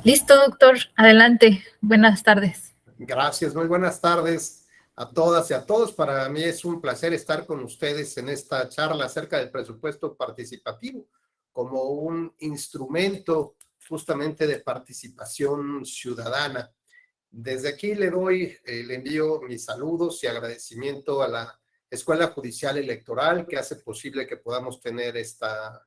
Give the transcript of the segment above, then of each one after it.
Listo, doctor. Adelante. Buenas tardes. Gracias, muy buenas tardes a todas y a todos. Para mí es un placer estar con ustedes en esta charla acerca del presupuesto participativo como un instrumento justamente de participación ciudadana. Desde aquí le envío mis saludos y agradecimiento a la Escuela Judicial Electoral que hace posible que podamos tener esta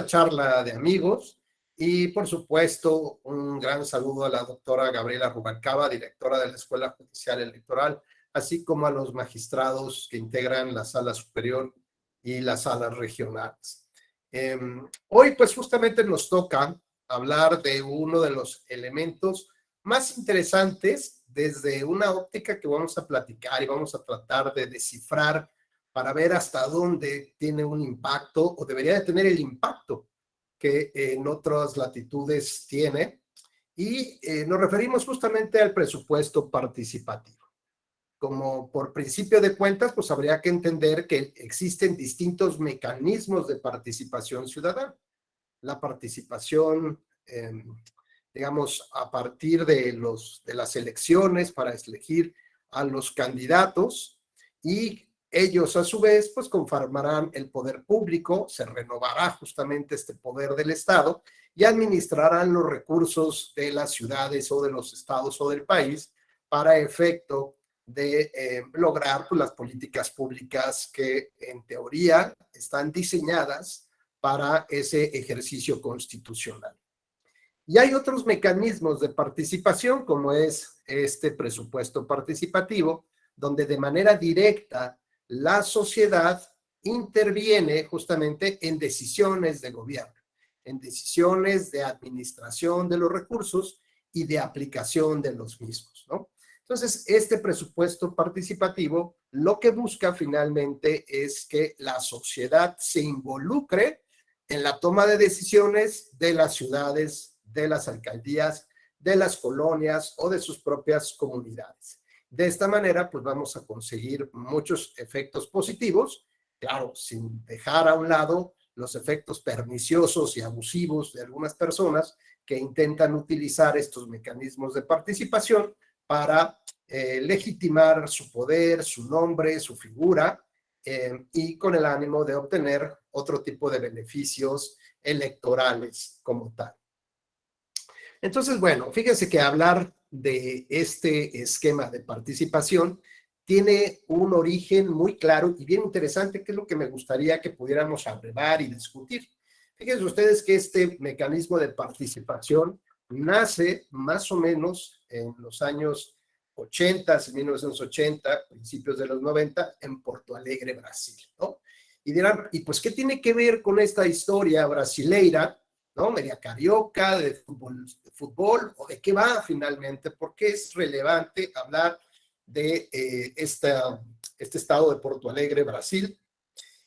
charla de amigos. Y por supuesto, un gran saludo a la doctora Gabriela Rubalcaba, directora de la Escuela Judicial Electoral, así como a los magistrados que integran la sala superior y las salas regionales. Hoy pues justamente nos toca hablar de uno de los elementos más interesantes desde una óptica que vamos a platicar y vamos a tratar de descifrar para ver hasta dónde tiene un impacto o debería de tener el impacto que en otras latitudes tiene. Y nos referimos justamente al presupuesto participativo. Como por principio de cuentas, pues habría que entender que existen distintos mecanismos de participación ciudadana. La participación, digamos, a partir de las elecciones para elegir a los candidatos, y ellos a su vez pues conformarán el poder público, se renovará justamente este poder del Estado y administrarán los recursos de las ciudades o de los estados o del país para efecto de lograr pues, las políticas públicas que en teoría están diseñadas para ese ejercicio constitucional. Y hay otros mecanismos de participación, como es este presupuesto participativo, donde de manera directa la sociedad interviene justamente en decisiones de gobierno, en decisiones de administración de los recursos y de aplicación de los mismos, ¿no? Entonces, este presupuesto participativo lo que busca finalmente es que la sociedad se involucre en la toma de decisiones de las ciudades, de las alcaldías, de las colonias o de sus propias comunidades. De esta manera, pues vamos a conseguir muchos efectos positivos, claro, sin dejar a un lado los efectos perniciosos y abusivos de algunas personas que intentan utilizar estos mecanismos de participación para legitimar su poder, su nombre, su figura, y con el ánimo de obtener otro tipo de beneficios electorales como tal. Entonces, bueno, fíjense que hablar de este esquema de participación tiene un origen muy claro y bien interesante, que es lo que me gustaría que pudiéramos abrevar y discutir. Fíjense ustedes que este mecanismo de participación nace más o menos en los años 80, 1980, principios de los 90, en Porto Alegre, Brasil, ¿no? Y dirán, ¿y pues qué tiene que ver con esta historia brasileira, ¿no? Media carioca, de fútbol, o de qué va finalmente? ¿Por qué es relevante hablar de este estado de Porto Alegre, Brasil?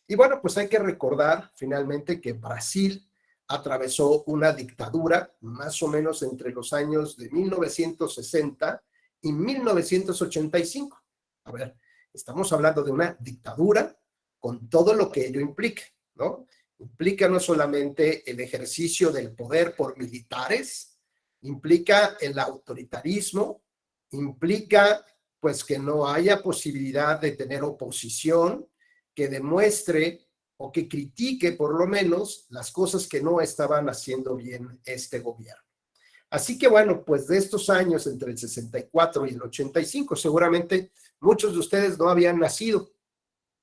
Y bueno, pues hay que recordar finalmente que Brasil atravesó una dictadura más o menos entre los años de 1960 y 1985. A ver, estamos hablando de una dictadura con todo lo que ello implica, ¿no? Implica no solamente el ejercicio del poder por militares, implica el autoritarismo, implica pues que no haya posibilidad de tener oposición que demuestre o que critique por lo menos las cosas que no estaban haciendo bien este gobierno. Así que bueno, pues de estos años entre el 64 y el 85, seguramente muchos de ustedes no habían nacido.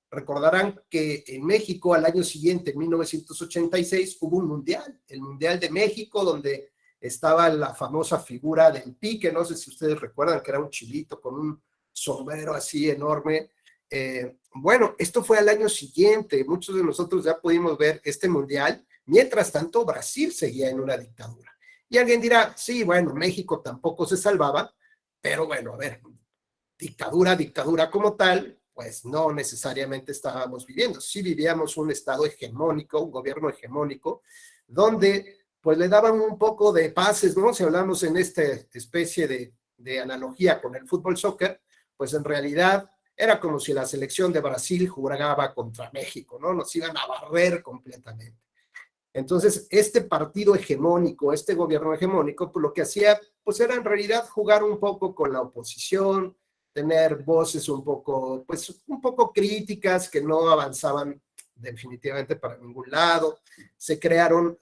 Recordarán que en México al año siguiente, en 1986, hubo un mundial, el Mundial de México, donde estaba la famosa figura del Pique, no sé si ustedes recuerdan que era un chilito con un sombrero así enorme. Bueno, esto fue al año siguiente, muchos de nosotros ya pudimos ver este mundial, mientras tanto Brasil seguía en una dictadura. Y alguien dirá, sí, bueno, México tampoco se salvaba, pero bueno, a ver, dictadura como tal, pues no necesariamente estábamos viviendo. Sí vivíamos un estado hegemónico, un gobierno hegemónico, donde pues le daban un poco de pases, ¿no? Si hablamos en esta especie de analogía con el fútbol soccer, pues en realidad era como si la selección de Brasil jugaba contra México, ¿no? Nos iban a barrer completamente. Entonces, este partido hegemónico, este gobierno hegemónico, pues lo que hacía, pues era en realidad jugar un poco con la oposición, tener voces un poco, pues un poco críticas que no avanzaban definitivamente para ningún lado. Se crearon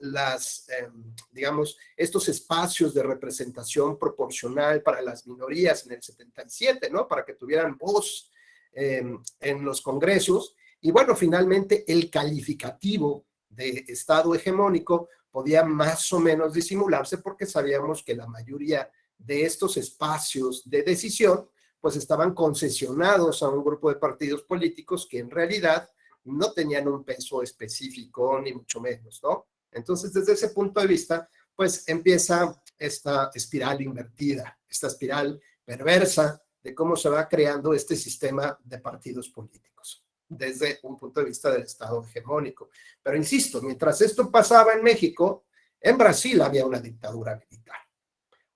digamos, estos espacios de representación proporcional para las minorías en el 77, ¿no? Para que tuvieran voz en los congresos. Y bueno, finalmente el calificativo de Estado hegemónico podía más o menos disimularse porque sabíamos que la mayoría de estos espacios de decisión pues estaban concesionados a un grupo de partidos políticos que en realidad no tenían un peso específico, ni mucho menos, ¿no? Entonces, desde ese punto de vista, pues empieza esta espiral invertida, esta espiral perversa de cómo se va creando este sistema de partidos políticos desde un punto de vista del Estado hegemónico. Pero insisto, mientras esto pasaba en México, en Brasil había una dictadura militar.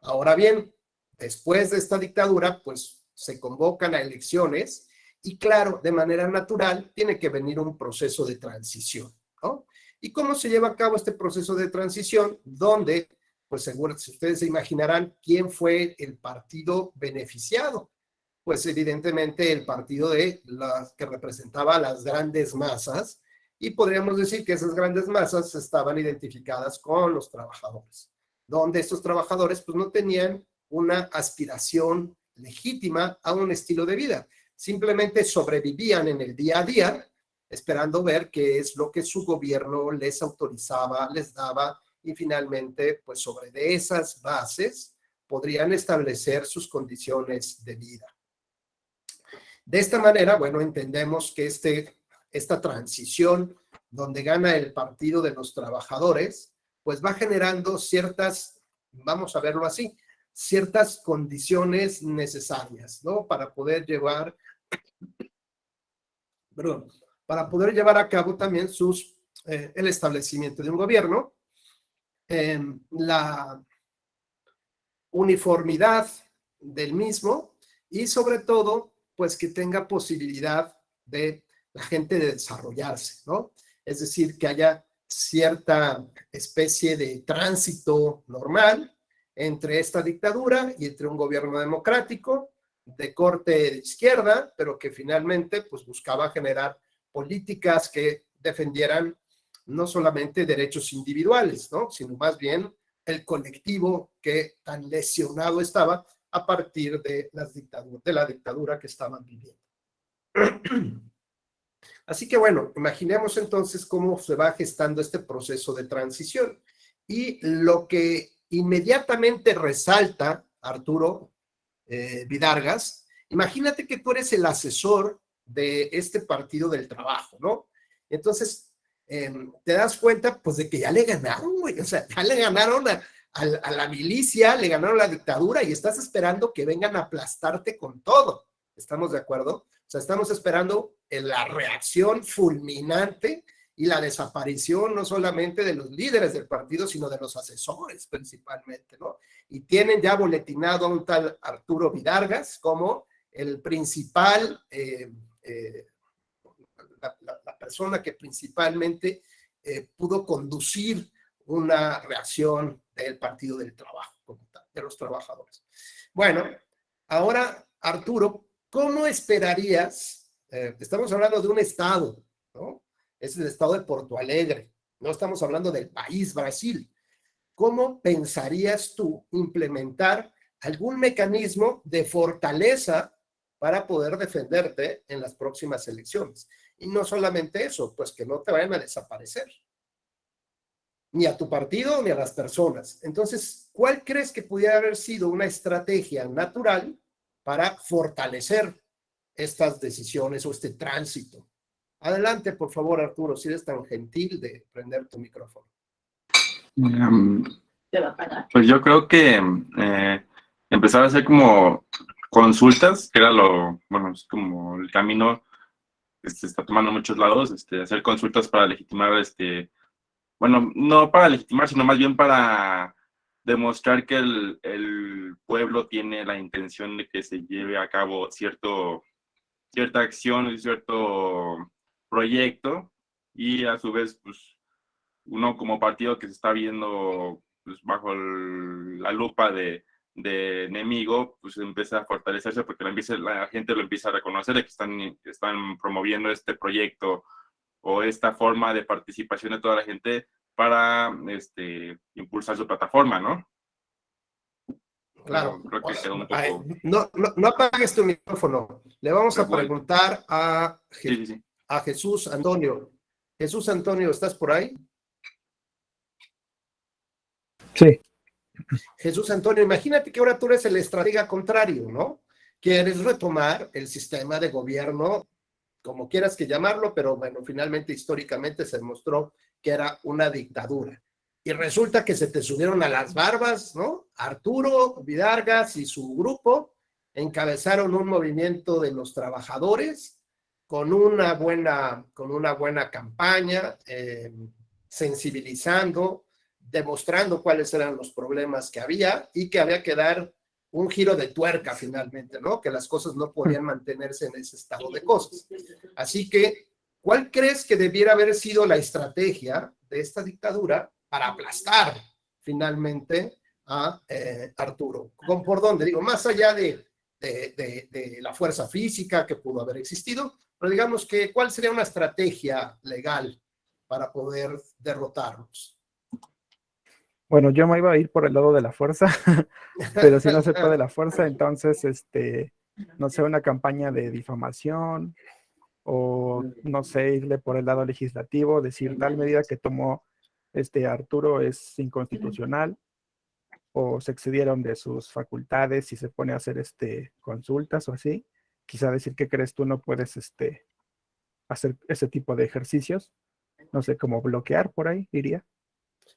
Ahora bien, después de esta dictadura, pues se convocan a elecciones y claro, de manera natural tiene que venir un proceso de transición, ¿no? ¿Y cómo se lleva a cabo este proceso de transición? Donde, pues seguro, si ustedes se imaginarán quién fue el partido beneficiado. Pues evidentemente el partido que representaba a las grandes masas, y podríamos decir que esas grandes masas estaban identificadas con los trabajadores, donde estos trabajadores pues no tenían una aspiración legítima a un estilo de vida, simplemente sobrevivían en el día a día, esperando ver qué es lo que su gobierno les autorizaba, les daba, y finalmente pues sobre de esas bases podrían establecer sus condiciones de vida. De esta manera, bueno, entendemos que esta transición donde gana el Partido de los Trabajadores, pues va generando ciertas, vamos a verlo así, ciertas condiciones necesarias, ¿no? Para poder llevar a cabo también el establecimiento de un gobierno, la uniformidad del mismo y sobre todo, pues que tenga posibilidad de la gente de desarrollarse, ¿no? Es decir, que haya cierta especie de tránsito normal entre esta dictadura y entre un gobierno democrático de corte de izquierda, pero que finalmente pues buscaba generar políticas que defendieran no solamente derechos individuales, ¿no? Sino más bien el colectivo que tan lesionado estaba a partir de la dictadura que estaban viviendo. Así que bueno, imaginemos entonces cómo se va gestando este proceso de transición. Y lo que inmediatamente resalta Arturo Vidargas, imagínate que tú eres el asesor de este Partido del Trabajo, ¿no? Entonces, te das cuenta, pues, de que ya le ganaron, güey, o sea, ya le ganaron a la milicia, le ganaron la dictadura y estás esperando que vengan a aplastarte con todo. ¿Estamos de acuerdo? O sea, estamos esperando la reacción fulminante y la desaparición no solamente de los líderes del partido, sino de los asesores principalmente, ¿no? Y tienen ya boletinado a un tal Arturo Vidargas como el principal, la persona que principalmente pudo conducir una reacción del Partido del Trabajo, de los trabajadores. Bueno, ahora, Arturo, ¿cómo esperarías? Estamos hablando de un estado, ¿no? Es el estado de Porto Alegre, no estamos hablando del país Brasil. ¿Cómo pensarías tú implementar algún mecanismo de fortaleza para poder defenderte en las próximas elecciones? Y no solamente eso, pues que no te vayan a desaparecer, ni a tu partido ni a las personas. Entonces, ¿cuál crees que pudiera haber sido una estrategia natural para fortalecer estas decisiones o este tránsito? Adelante, por favor, Arturo, si eres tan gentil de prender tu micrófono. Pues yo creo que empezar a hacer como consultas, que era bueno, es como el camino que se está tomando en muchos lados, hacer consultas para legitimar, bueno, no para legitimar, sino más bien para demostrar que el pueblo tiene la intención de que se lleve a cabo cierta acción, cierto proyecto, y a su vez, pues, uno como partido que se está viendo pues, bajo la lupa de enemigo, pues empieza a fortalecerse porque la gente lo empieza a reconocer de que están promoviendo este proyecto o esta forma de participación de toda la gente para impulsar su plataforma, ¿no? Claro. Creo que quedó un Ay, poco... no apagues tu micrófono. Le vamos a Igual. preguntar a, Sí. a Jesús Antonio. Jesús Antonio, ¿estás por ahí? Sí. Jesús Antonio, imagínate que ahora tú eres el estratega contrario, ¿no? Quieres retomar el sistema de gobierno, como quieras que llamarlo, pero bueno, finalmente históricamente se demostró que era una dictadura. Y resulta que se te subieron a las barbas, ¿no? Arturo Vidargas y su grupo encabezaron un movimiento de los trabajadores con una buena campaña, sensibilizando, demostrando cuáles eran los problemas que había y que había que dar un giro de tuerca finalmente, ¿no? Que las cosas no podían mantenerse en ese estado de cosas. Así que, ¿cuál crees que debiera haber sido la estrategia de esta dictadura para aplastar finalmente a Arturo? ¿Por dónde? Digo, más allá de la fuerza física que pudo haber existido, pero digamos que, ¿cuál sería una estrategia legal para poder derrotarlos? Bueno, yo me iba a ir por el lado de la fuerza, pero si no se puede la fuerza, entonces, no sé, una campaña de difamación o, no sé, irle por el lado legislativo, decir tal medida que tomó Arturo es inconstitucional o se excedieron de sus facultades y se pone a hacer consultas o así. Quizá decir que crees tú no puedes hacer ese tipo de ejercicios. No sé, cómo bloquear por ahí, diría.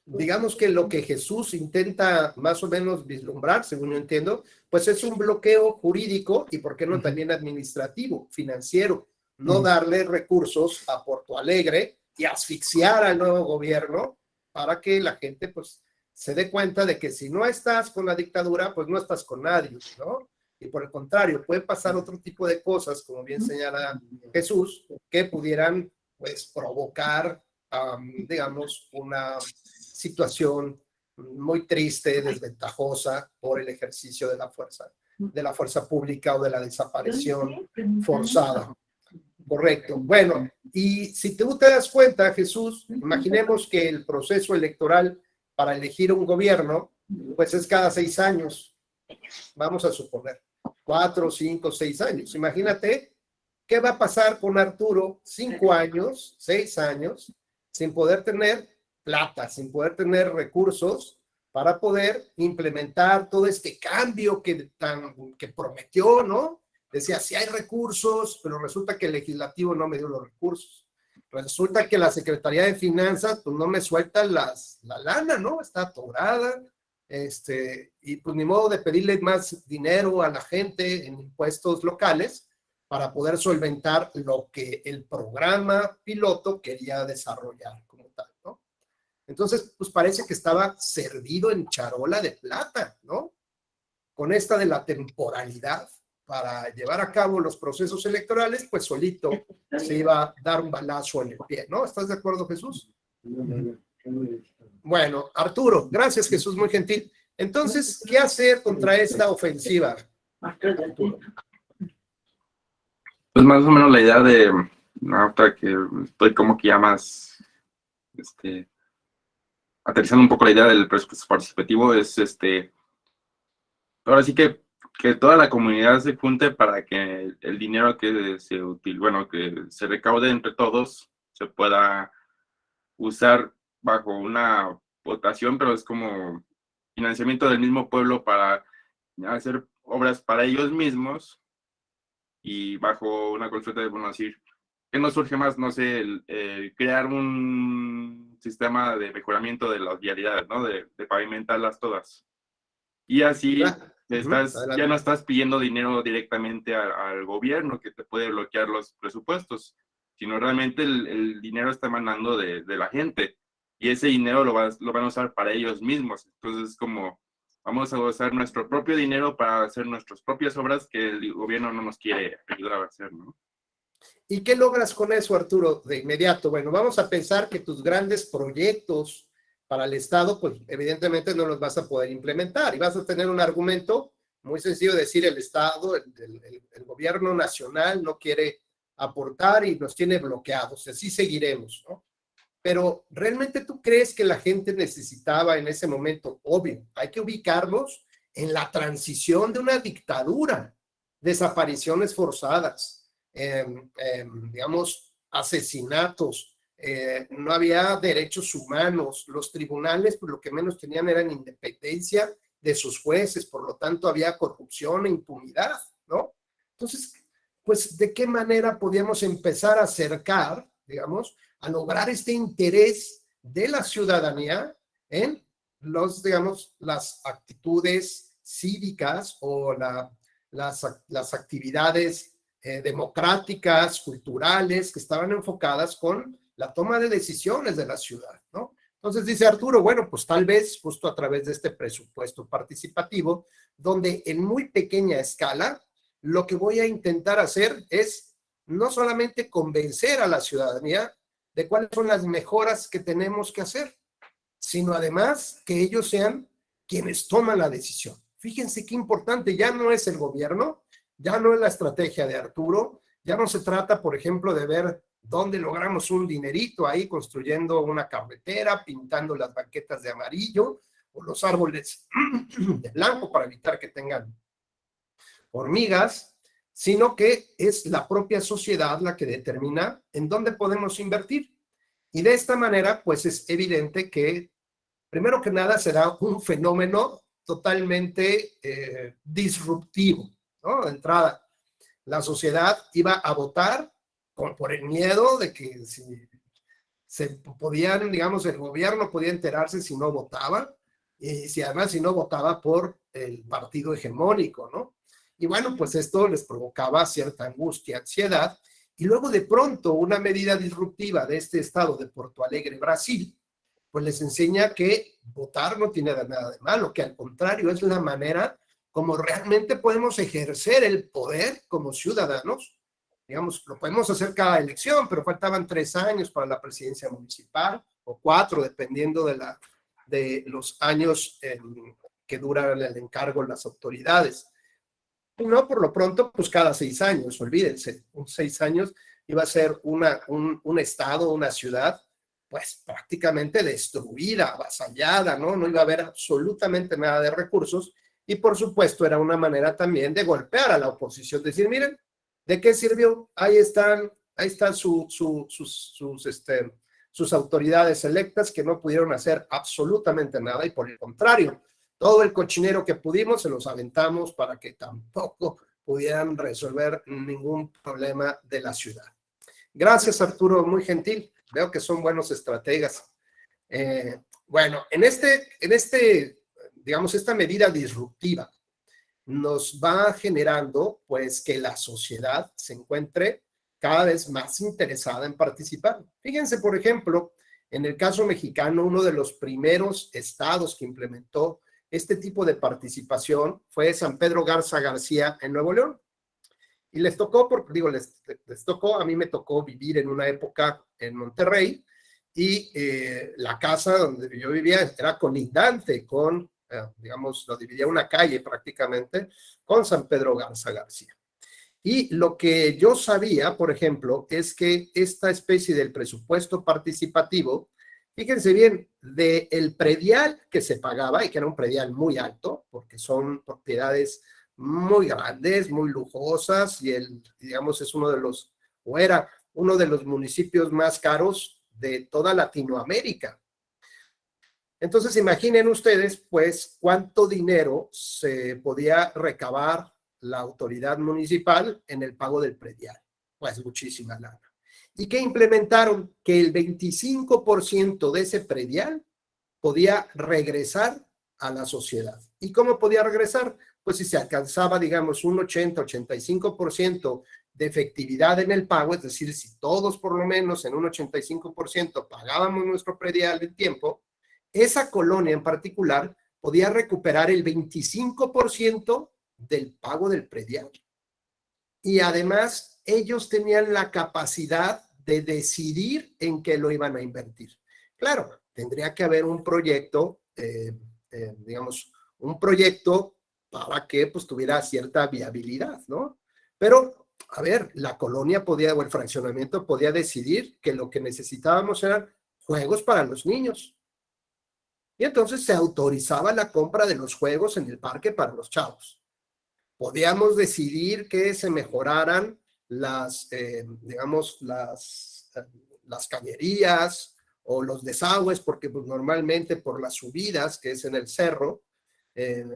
Digamos que lo que Jesús intenta más o menos vislumbrar, según yo entiendo, pues es un bloqueo jurídico y, ¿por qué no también administrativo, financiero? No darle recursos a Porto Alegre y asfixiar al nuevo gobierno para que la gente pues se dé cuenta de que si no estás con la dictadura, pues no estás con nadie, ¿no? Y por el contrario, puede pasar otro tipo de cosas, como bien señala Jesús, que pudieran pues provocar, digamos, una situación muy triste, desventajosa por el ejercicio de la fuerza pública o de la desaparición forzada. Correcto. Bueno, y si tú te das cuenta, Jesús, imaginemos que el proceso electoral para elegir un gobierno, pues es cada 6 años. Vamos a suponer 4, 5, 6 años. Imagínate qué va a pasar con Arturo 5 años, 6 años, sin poder tener plata, sin poder tener recursos para poder implementar todo este cambio que prometió, ¿no? Decía, sí hay recursos, pero resulta que el legislativo no me dio los recursos. Resulta que la Secretaría de Finanzas pues no me suelta la lana, ¿no? Está atorada, y pues ni modo de pedirle más dinero a la gente en impuestos locales para poder solventar lo que el programa piloto quería desarrollar como tal, ¿no? Entonces, pues parece que estaba servido en charola de plata, ¿no? Con esta de la temporalidad para llevar a cabo los procesos electorales, pues solito se iba a dar un balazo en el pie, ¿no? ¿Estás de acuerdo, Jesús? Bueno, Arturo, gracias, Jesús, muy gentil. Entonces, ¿qué hacer contra esta ofensiva, Arturo? Pues más o menos la idea de, ahorita que estoy como que ya más, aterrizando un poco la idea del presupuesto participativo, es ahora sí que toda la comunidad se junte para que el dinero que que se recaude entre todos se pueda usar bajo una votación, pero es como financiamiento del mismo pueblo para hacer obras para ellos mismos y bajo una consulta de, bueno, decir, ¿qué nos surge más? No sé, crear un sistema de mejoramiento de las vialidades, ¿no? De pavimentarlas todas. Y así ya no estás pidiendo dinero directamente al gobierno que te puede bloquear los presupuestos, sino realmente el dinero está emanando de la gente y ese dinero lo van a usar para ellos mismos. Entonces, como vamos a usar nuestro propio dinero para hacer nuestras propias obras que el gobierno no nos quiere ayudar a hacer, ¿no? ¿Y qué logras con eso, Arturo, de inmediato? Bueno, vamos a pensar que tus grandes proyectos para el Estado, pues evidentemente no los vas a poder implementar y vas a tener un argumento muy sencillo, decir el Estado, el gobierno nacional no quiere aportar y nos tiene bloqueados, así seguiremos, ¿no? Pero ¿realmente tú crees que la gente necesitaba en ese momento? Obvio, hay que ubicarnos en la transición de una dictadura, desapariciones forzadas, digamos, asesinatos, no había derechos humanos, los tribunales pues lo que menos tenían era independencia de sus jueces, por lo tanto había corrupción e impunidad, ¿no? Entonces, pues, ¿de qué manera podíamos empezar a acercar, digamos, a lograr este interés de la ciudadanía en digamos, las actitudes cívicas o las actividades democráticas, culturales, que estaban enfocadas con la toma de decisiones de la ciudad, ¿no? Entonces dice Arturo, bueno, pues tal vez justo a través de este presupuesto participativo, donde en muy pequeña escala, lo que voy a intentar hacer es no solamente convencer a la ciudadanía de cuáles son las mejoras que tenemos que hacer, sino además que ellos sean quienes toman la decisión. Fíjense qué importante, ya no es el gobierno, ya no es la estrategia de Arturo, ya no se trata, por ejemplo, de ver dónde logramos un dinerito ahí construyendo una carretera, pintando las banquetas de amarillo o los árboles de blanco para evitar que tengan hormigas, sino que es la propia sociedad la que determina en dónde podemos invertir. Y de esta manera, pues es evidente que, primero que nada, será un fenómeno totalmente disruptivo, ¿no? De entrada, la sociedad iba a votar por el miedo de que si se podían, digamos, el gobierno podía enterarse si no votaba, y si además si no votaba por el partido hegemónico, ¿no? Y bueno, pues esto les provocaba cierta angustia, ansiedad, y luego de pronto una medida disruptiva de este estado de Porto Alegre, Brasil, pues les enseña que votar no tiene nada de malo, que al contrario es la manera como realmente podemos ejercer el poder como ciudadanos. Digamos, lo podemos hacer cada elección, pero faltaban 3 años para la presidencia municipal, o 4, dependiendo de los años que duran el encargo las autoridades. No, por lo pronto, pues cada 6 años, olvídense, 6 años iba a ser un estado, una ciudad, pues prácticamente destruida, avasallada, ¿no? No iba a haber absolutamente nada de recursos y por supuesto era una manera también de golpear a la oposición, decir, miren, ¿de qué sirvió? Ahí están sus autoridades electas que no pudieron hacer absolutamente nada y por el contrario, todo el cochinero que pudimos se los aventamos para que tampoco pudieran resolver ningún problema de la ciudad. Gracias, Arturo, muy gentil. Veo que son buenos estrategas. Bueno, digamos, esta medida disruptiva nos va generando, pues, que la sociedad se encuentre cada vez más interesada en participar. Fíjense, por ejemplo, en el caso mexicano, uno de los primeros estados que implementó este tipo de participación fue San Pedro Garza García en Nuevo León. Y les tocó, les tocó, a mí me tocó vivir en una época en Monterrey y la casa donde yo vivía era colindante con, digamos, lo dividía una calle prácticamente con San Pedro Garza García. Y lo que yo sabía, por ejemplo, es que esta especie del presupuesto participativo, fíjense bien, del predial que se pagaba, y que era un predial muy alto, porque son propiedades muy grandes, muy lujosas, y digamos, es uno de los, o era uno de los municipios más caros de toda Latinoamérica. Entonces, imaginen ustedes, pues, cuánto dinero se podía recabar la autoridad municipal en el pago del predial. Pues, muchísima lana. ¿Y qué implementaron? Que el 25% de ese predial podía regresar a la sociedad. ¿Y cómo podía regresar? Pues si se alcanzaba, digamos, un 80-85% de efectividad en el pago, es decir, si todos por lo menos en un 85% pagábamos nuestro predial en tiempo, esa colonia en particular podía recuperar el 25% del pago del predial. Y además ellos tenían la capacidad de decidir en qué lo iban a invertir. Claro, tendría que haber un proyecto, digamos, un proyecto para que pues tuviera cierta viabilidad, ¿no? Pero, a ver, la colonia podía, o el fraccionamiento podía decidir que lo que necesitábamos eran juegos para los niños. Y entonces se autorizaba la compra de los juegos en el parque para los chavos. Podíamos decidir que se mejoraran digamos, las cañerías o los desagües, porque pues, normalmente por las subidas, que es en el cerro,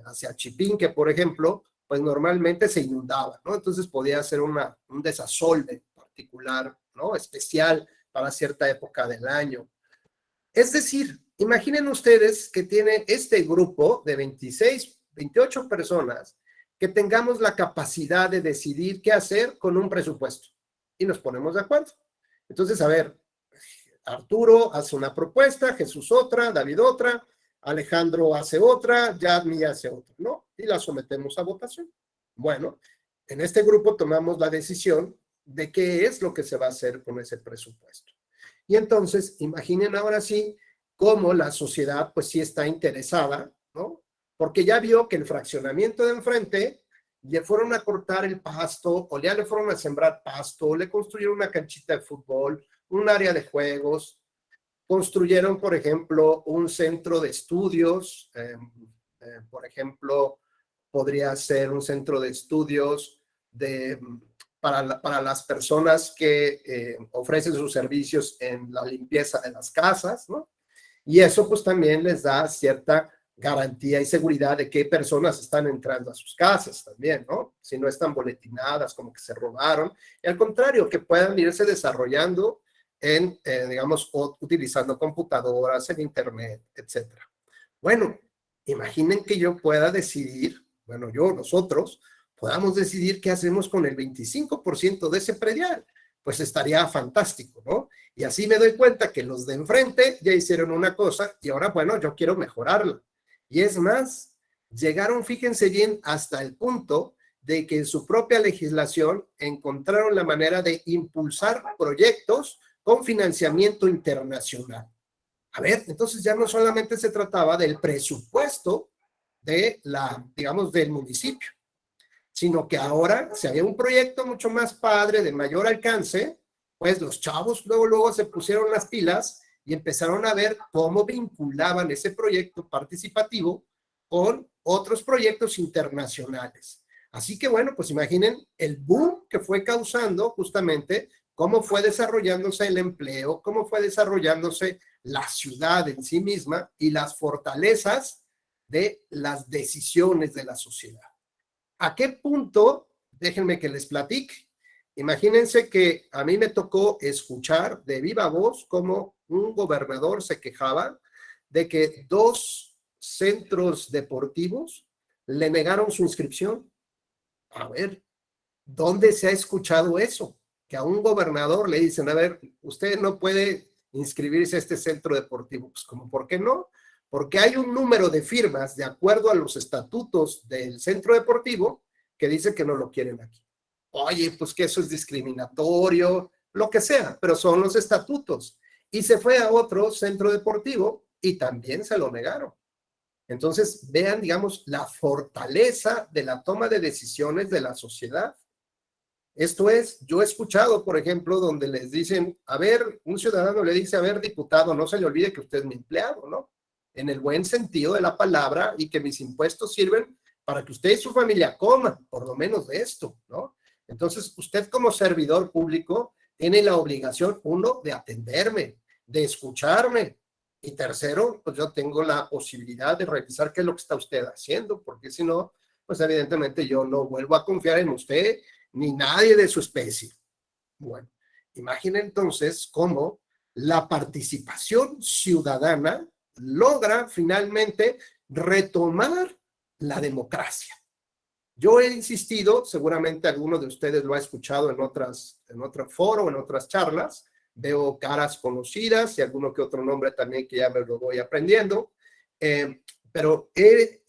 hacia Chipinque, por ejemplo, pues normalmente se inundaba, ¿no? Entonces podía ser un desasolve particular, ¿no? Especial para cierta época del año. Es decir, imaginen ustedes que tiene este grupo de 26, 28 personas, que tengamos la capacidad de decidir qué hacer con un presupuesto y nos ponemos de acuerdo. Entonces, a ver, Arturo hace una propuesta, Jesús otra, David otra, Alejandro hace otra, Yadmi hace otra, ¿no? Y la sometemos a votación. Bueno, en este grupo tomamos la decisión de qué es lo que se va a hacer con ese presupuesto. Y entonces, imaginen ahora sí cómo la sociedad pues sí está interesada, ¿no? Porque ya vio que el fraccionamiento de enfrente le fueron a cortar el pasto, o ya le fueron a sembrar pasto, o le construyeron una canchita de fútbol, un área de juegos, construyeron, por ejemplo, un centro de estudios, por ejemplo, podría ser un centro de estudios para las personas que ofrecen sus servicios en la limpieza de las casas, ¿no? Y eso pues también les da cierta garantía y seguridad de qué personas están entrando a sus casas también, ¿no? Si no están boletinadas, como que se robaron, y al contrario, que puedan irse desarrollando digamos, utilizando computadoras, en internet, etcétera. Bueno, imaginen que yo pueda decidir, bueno, nosotros, podamos decidir qué hacemos con el 25% de ese predial. Pues estaría fantástico, ¿no? Y así me doy cuenta que los de enfrente ya hicieron una cosa y ahora, bueno, yo quiero mejorarla. Y es más, llegaron, fíjense bien, hasta el punto de que en su propia legislación encontraron la manera de impulsar proyectos con financiamiento internacional. A ver, entonces ya no solamente se trataba del presupuesto digamos, del municipio, sino que ahora, si había un proyecto mucho más padre, de mayor alcance, pues los chavos luego se pusieron las pilas y empezaron a ver cómo vinculaban ese proyecto participativo con otros proyectos internacionales. Así que bueno, pues imaginen el boom que fue causando justamente cómo fue desarrollándose el empleo, cómo fue desarrollándose la ciudad en sí misma y las fortalezas de las decisiones de la sociedad. ¿A qué punto? Déjenme que les platique. Imagínense que a mí me tocó escuchar de viva voz cómo un gobernador se quejaba de que 2 centros deportivos le negaron su inscripción. A ver, ¿dónde se ha escuchado eso? Que a un gobernador le dicen, a ver, usted no puede inscribirse a este centro deportivo. Pues, ¿cómo? ¿Por qué no? Porque hay un número de firmas de acuerdo a los estatutos del centro deportivo que dice que no lo quieren aquí. Oye, pues que eso es discriminatorio, lo que sea, pero son los estatutos. Y se fue a otro centro deportivo y también se lo negaron. Entonces, vean, digamos, la fortaleza de la toma de decisiones de la sociedad. Esto es, yo he escuchado, por ejemplo, donde les dicen, a ver, un ciudadano le dice, a ver, diputado, no se le olvide que usted es mi empleado, ¿no? En el buen sentido de la palabra, y que mis impuestos sirven para que usted y su familia coman, por lo menos de esto, ¿no? Entonces, usted como servidor público tiene la obligación, uno, de atenderme, de escucharme, y tercero, pues yo tengo la posibilidad de revisar qué es lo que está usted haciendo, porque si no, pues evidentemente yo no vuelvo a confiar en usted ni nadie de su especie. Bueno, imaginen entonces cómo la participación ciudadana logra finalmente retomar la democracia. Yo he insistido, seguramente alguno de ustedes lo ha escuchado en otro foro, en otras charlas, veo caras conocidas y alguno que otro nombre también que ya me lo voy aprendiendo, pero he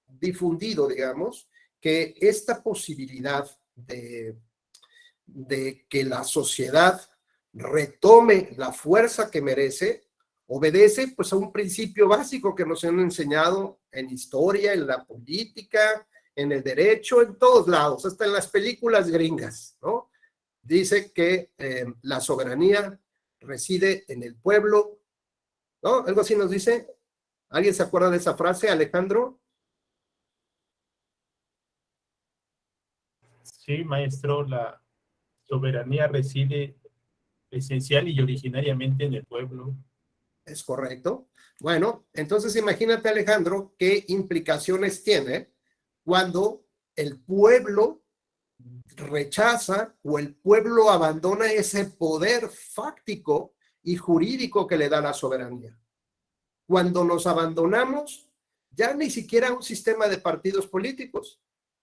difundido, digamos, que esta posibilidad de de que la sociedad retome la fuerza que merece, obedece pues a un principio básico que nos han enseñado en historia, en la política, en el derecho, en todos lados, hasta en las películas gringas, ¿no? Dice que la soberanía reside en el pueblo, ¿no? Algo así nos dice. ¿Alguien se acuerda de esa frase, Alejandro? Sí, maestro, la soberanía reside esencial y originariamente en el pueblo. Es correcto. Bueno, entonces imagínate, Alejandro, qué implicaciones tiene cuando el pueblo rechaza o el pueblo abandona ese poder fáctico y jurídico que le da la soberanía. Cuando nos abandonamos, ya ni siquiera a un sistema de partidos políticos,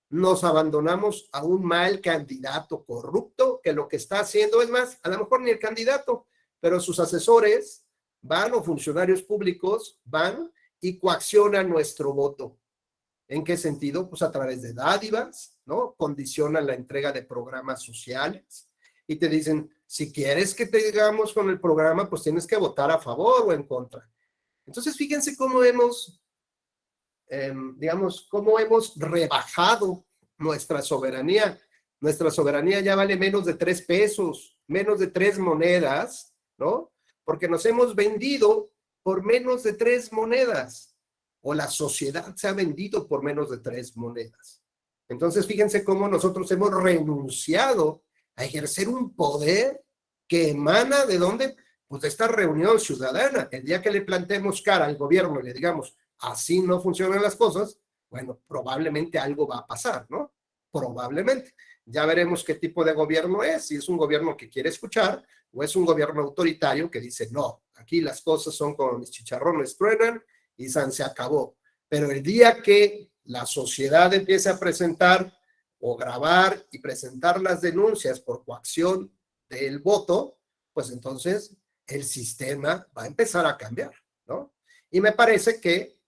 nos abandonamos a un mal candidato corrupto que lo que está haciendo es más, a lo mejor ni el candidato, pero sus asesores van o funcionarios públicos van y coaccionan nuestro voto. ¿En qué sentido? Pues a través de dádivas, ¿no? Condicionan la entrega de programas sociales y te dicen, si quieres que te digamos con el programa, pues tienes que votar a favor o en contra. Entonces, fíjense cómo hemos, cómo hemos rebajado nuestra soberanía. Nuestra soberanía ya vale menos de 3 pesos, menos de 3 monedas, ¿no? Porque nos hemos vendido por menos de 3 monedas, o la sociedad se ha vendido por menos de 3 monedas. Entonces, fíjense cómo nosotros hemos renunciado a ejercer un poder que emana ¿de dónde? Pues de esta reunión ciudadana. El día que le planteemos cara al gobierno y le digamos, así no funcionan las cosas, bueno, probablemente algo va a pasar, ¿no? Probablemente. Ya veremos qué tipo de gobierno es, si es un gobierno que quiere escuchar o es un gobierno autoritario que dice, no, aquí las cosas son como mis chicharrones truenan y se acabó. Pero el día que la sociedad empiece a presentar o grabar y presentar las denuncias por coacción del voto, pues entonces el sistema va a empezar a cambiar, ¿no? Y me parece que,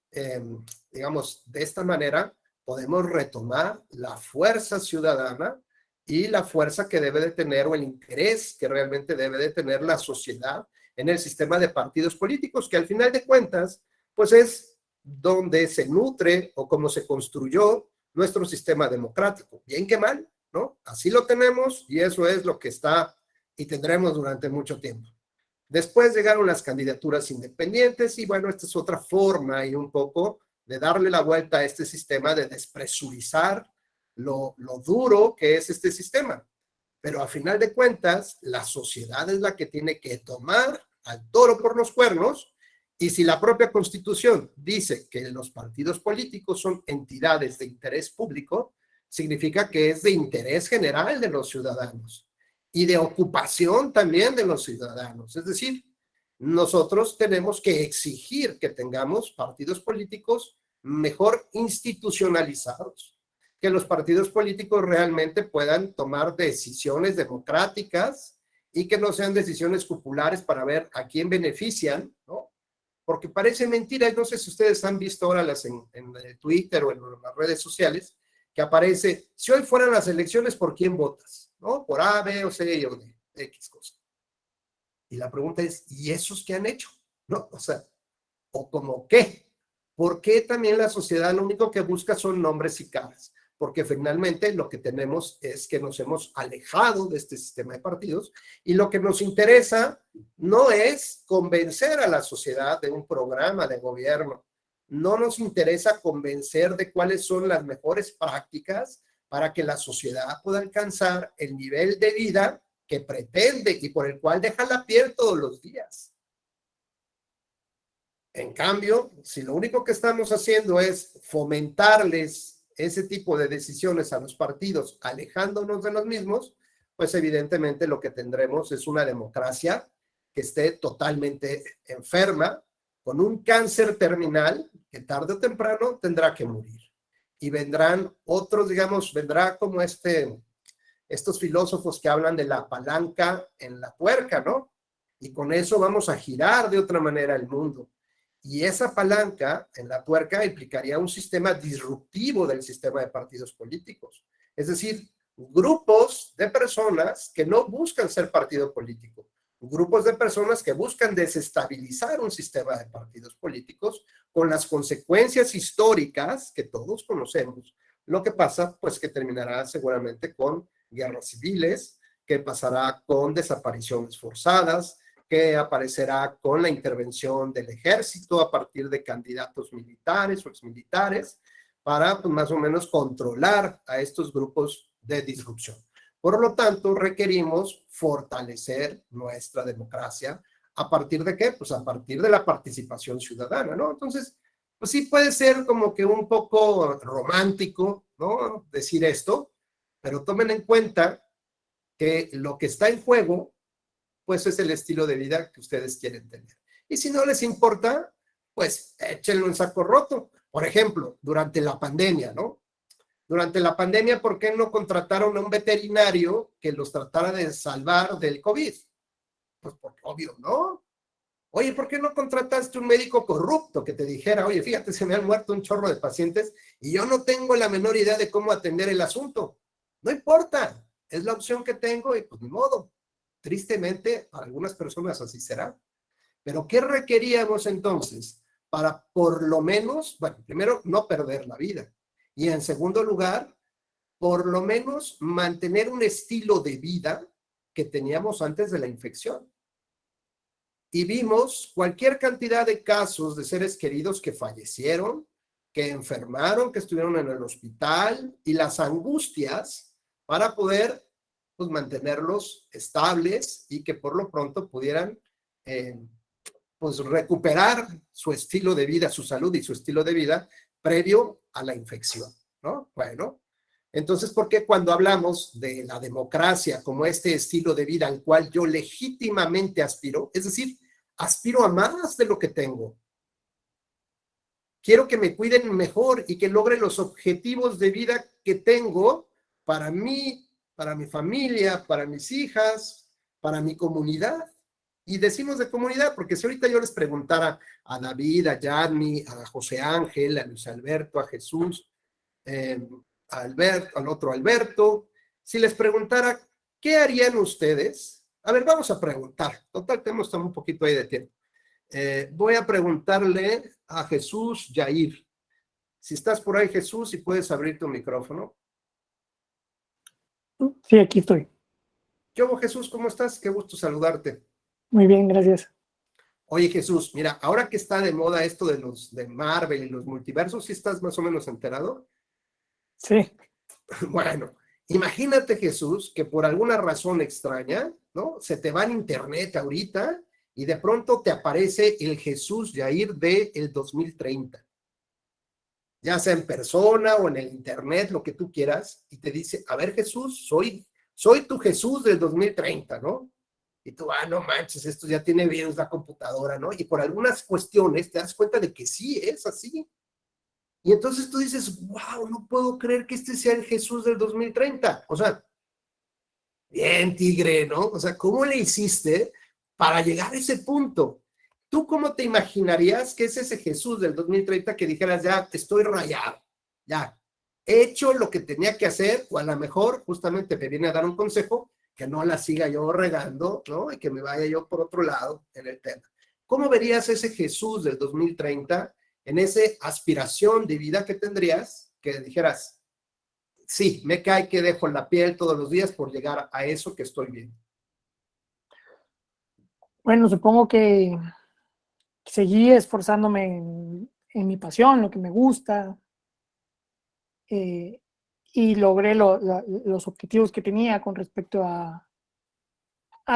digamos, de esta manera podemos retomar la fuerza ciudadana y la fuerza que debe de tener o el interés que realmente debe de tener la sociedad en el sistema de partidos políticos, que al final de cuentas, pues es donde se nutre o cómo se construyó nuestro sistema democrático. Bien que mal, ¿no? Así lo tenemos y eso es lo que está y tendremos durante mucho tiempo. Después llegaron las candidaturas independientes y bueno, esta es otra forma y un poco de darle la vuelta a este sistema, de despresurizar lo duro que es este sistema. Pero a final de cuentas, la sociedad es la que tiene que tomar al toro por los cuernos y si la propia Constitución dice que los partidos políticos son entidades de interés público, significa que es de interés general de los ciudadanos y de ocupación también de los ciudadanos. Es decir, nosotros tenemos que exigir que tengamos partidos políticos mejor institucionalizados, que los partidos políticos realmente puedan tomar decisiones democráticas y que no sean decisiones populares para ver a quién benefician, ¿no? Porque parece mentira, no sé si ustedes han visto ahora en el Twitter o en las redes sociales, que aparece, si hoy fueran las elecciones, ¿por quién votas? ¿No? Por A, B o C o D, X cosa. Y la pregunta es, ¿y esos qué han hecho? ¿No? O sea, ¿o como qué? ¿Por qué también la sociedad lo único que busca son nombres y caras? Porque finalmente lo que tenemos es que nos hemos alejado de este sistema de partidos y lo que nos interesa no es convencer a la sociedad de un programa de gobierno, no nos interesa convencer de cuáles son las mejores prácticas para que la sociedad pueda alcanzar el nivel de vida que pretende y por el cual deja la piel todos los días. En cambio, si lo único que estamos haciendo es fomentarles ese tipo de decisiones a los partidos, alejándonos de los mismos, pues evidentemente lo que tendremos es una democracia que esté totalmente enferma, con un cáncer terminal que tarde o temprano tendrá que morir. Y vendrán otros, digamos, vendrá como estos filósofos que hablan de la palanca en la tuerca, ¿no? Y con eso vamos a girar de otra manera el mundo. Y esa palanca en la tuerca implicaría un sistema disruptivo del sistema de partidos políticos. Es decir, grupos de personas que no buscan ser partido político, grupos de personas que buscan desestabilizar un sistema de partidos políticos con las consecuencias históricas que todos conocemos. Lo que pasa, pues, que terminará seguramente con guerras civiles, que pasará con desapariciones forzadas, que aparecerá con la intervención del ejército a partir de candidatos militares o exmilitares para, pues, más o menos controlar a estos grupos de disrupción. Por lo tanto, requerimos fortalecer nuestra democracia. ¿A partir de qué? Pues a partir de la participación ciudadana, ¿no? Entonces, pues sí puede ser como que un poco romántico, ¿no? Decir esto, pero tomen en cuenta que lo que está en juego, pues es el estilo de vida que ustedes quieren tener. Y si no les importa, pues échenlo en saco roto. Por ejemplo, durante la pandemia, ¿no? Durante la pandemia, ¿por qué no contrataron a un veterinario que los tratara de salvar del COVID? Pues porque obvio, ¿no? Oye, ¿por qué no contrataste un médico corrupto que te dijera, oye, fíjate, se me han muerto un chorro de pacientes y yo no tengo la menor idea de cómo atender el asunto? No importa, es la opción que tengo y pues ni modo. Tristemente, para algunas personas así será. Pero ¿qué requeríamos entonces para por lo menos, bueno, primero, no perder la vida? Y en segundo lugar, por lo menos mantener un estilo de vida que teníamos antes de la infección. Y vimos cualquier cantidad de casos de seres queridos que fallecieron, que enfermaron, que estuvieron en el hospital y las angustias para poder, pues, mantenerlos estables y que por lo pronto pudieran pues recuperar su estilo de vida, su salud y su estilo de vida previo a la infección, ¿no? Bueno, entonces, ¿por qué cuando hablamos de la democracia como este estilo de vida al cual yo legítimamente aspiro, es decir, aspiro a más de lo que tengo? Quiero que me cuiden mejor y que logre los objetivos de vida que tengo para mí, para mi familia, para mis hijas, para mi comunidad. Y decimos de comunidad, porque si ahorita yo les preguntara a David, a Yadmi, a José Ángel, a Luis Alberto, a Jesús, a Alberto, al otro Alberto, si les preguntara, ¿qué harían ustedes? A ver, vamos a preguntar. Total, tenemos un poquito ahí de tiempo. Voy a preguntarle a Jesús Yair. Si estás por ahí, Jesús, si puedes abrir tu micrófono. Sí, aquí estoy. Yo, Jesús, ¿cómo estás? Qué gusto saludarte. Muy bien, gracias. Oye, Jesús, mira, ahora que está de moda esto de los de Marvel y los multiversos, ¿sí estás más o menos enterado? Sí. Bueno, imagínate, Jesús, que por alguna razón extraña, ¿no? Se te va en internet ahorita y de pronto te aparece el Jesús Yair del 2030. Ya sea en persona o en el internet, lo que tú quieras, y te dice, a ver, Jesús, soy tu Jesús del 2030, ¿no? Y tú, no manches, esto ya tiene virus la computadora, ¿no? Y por algunas cuestiones te das cuenta de que sí es así. Y entonces tú dices, wow, no puedo creer que este sea el Jesús del 2030. O sea, bien, tigre, ¿no? O sea, ¿cómo le hiciste para llegar a ese punto? ¿Tú cómo te imaginarías que es ese Jesús del 2030 que dijeras, ya estoy rayado, ya he hecho lo que tenía que hacer, o a lo mejor justamente me viene a dar un consejo que no la siga yo regando, ¿no? Y que me vaya yo por otro lado en el tema. ¿Cómo verías ese Jesús del 2030 en esa aspiración de vida que tendrías, que dijeras, sí, me cae que dejo la piel todos los días por llegar a eso que estoy viendo? Bueno, supongo que seguí esforzándome en mi pasión, lo que me gusta, y logré los objetivos que tenía con respecto a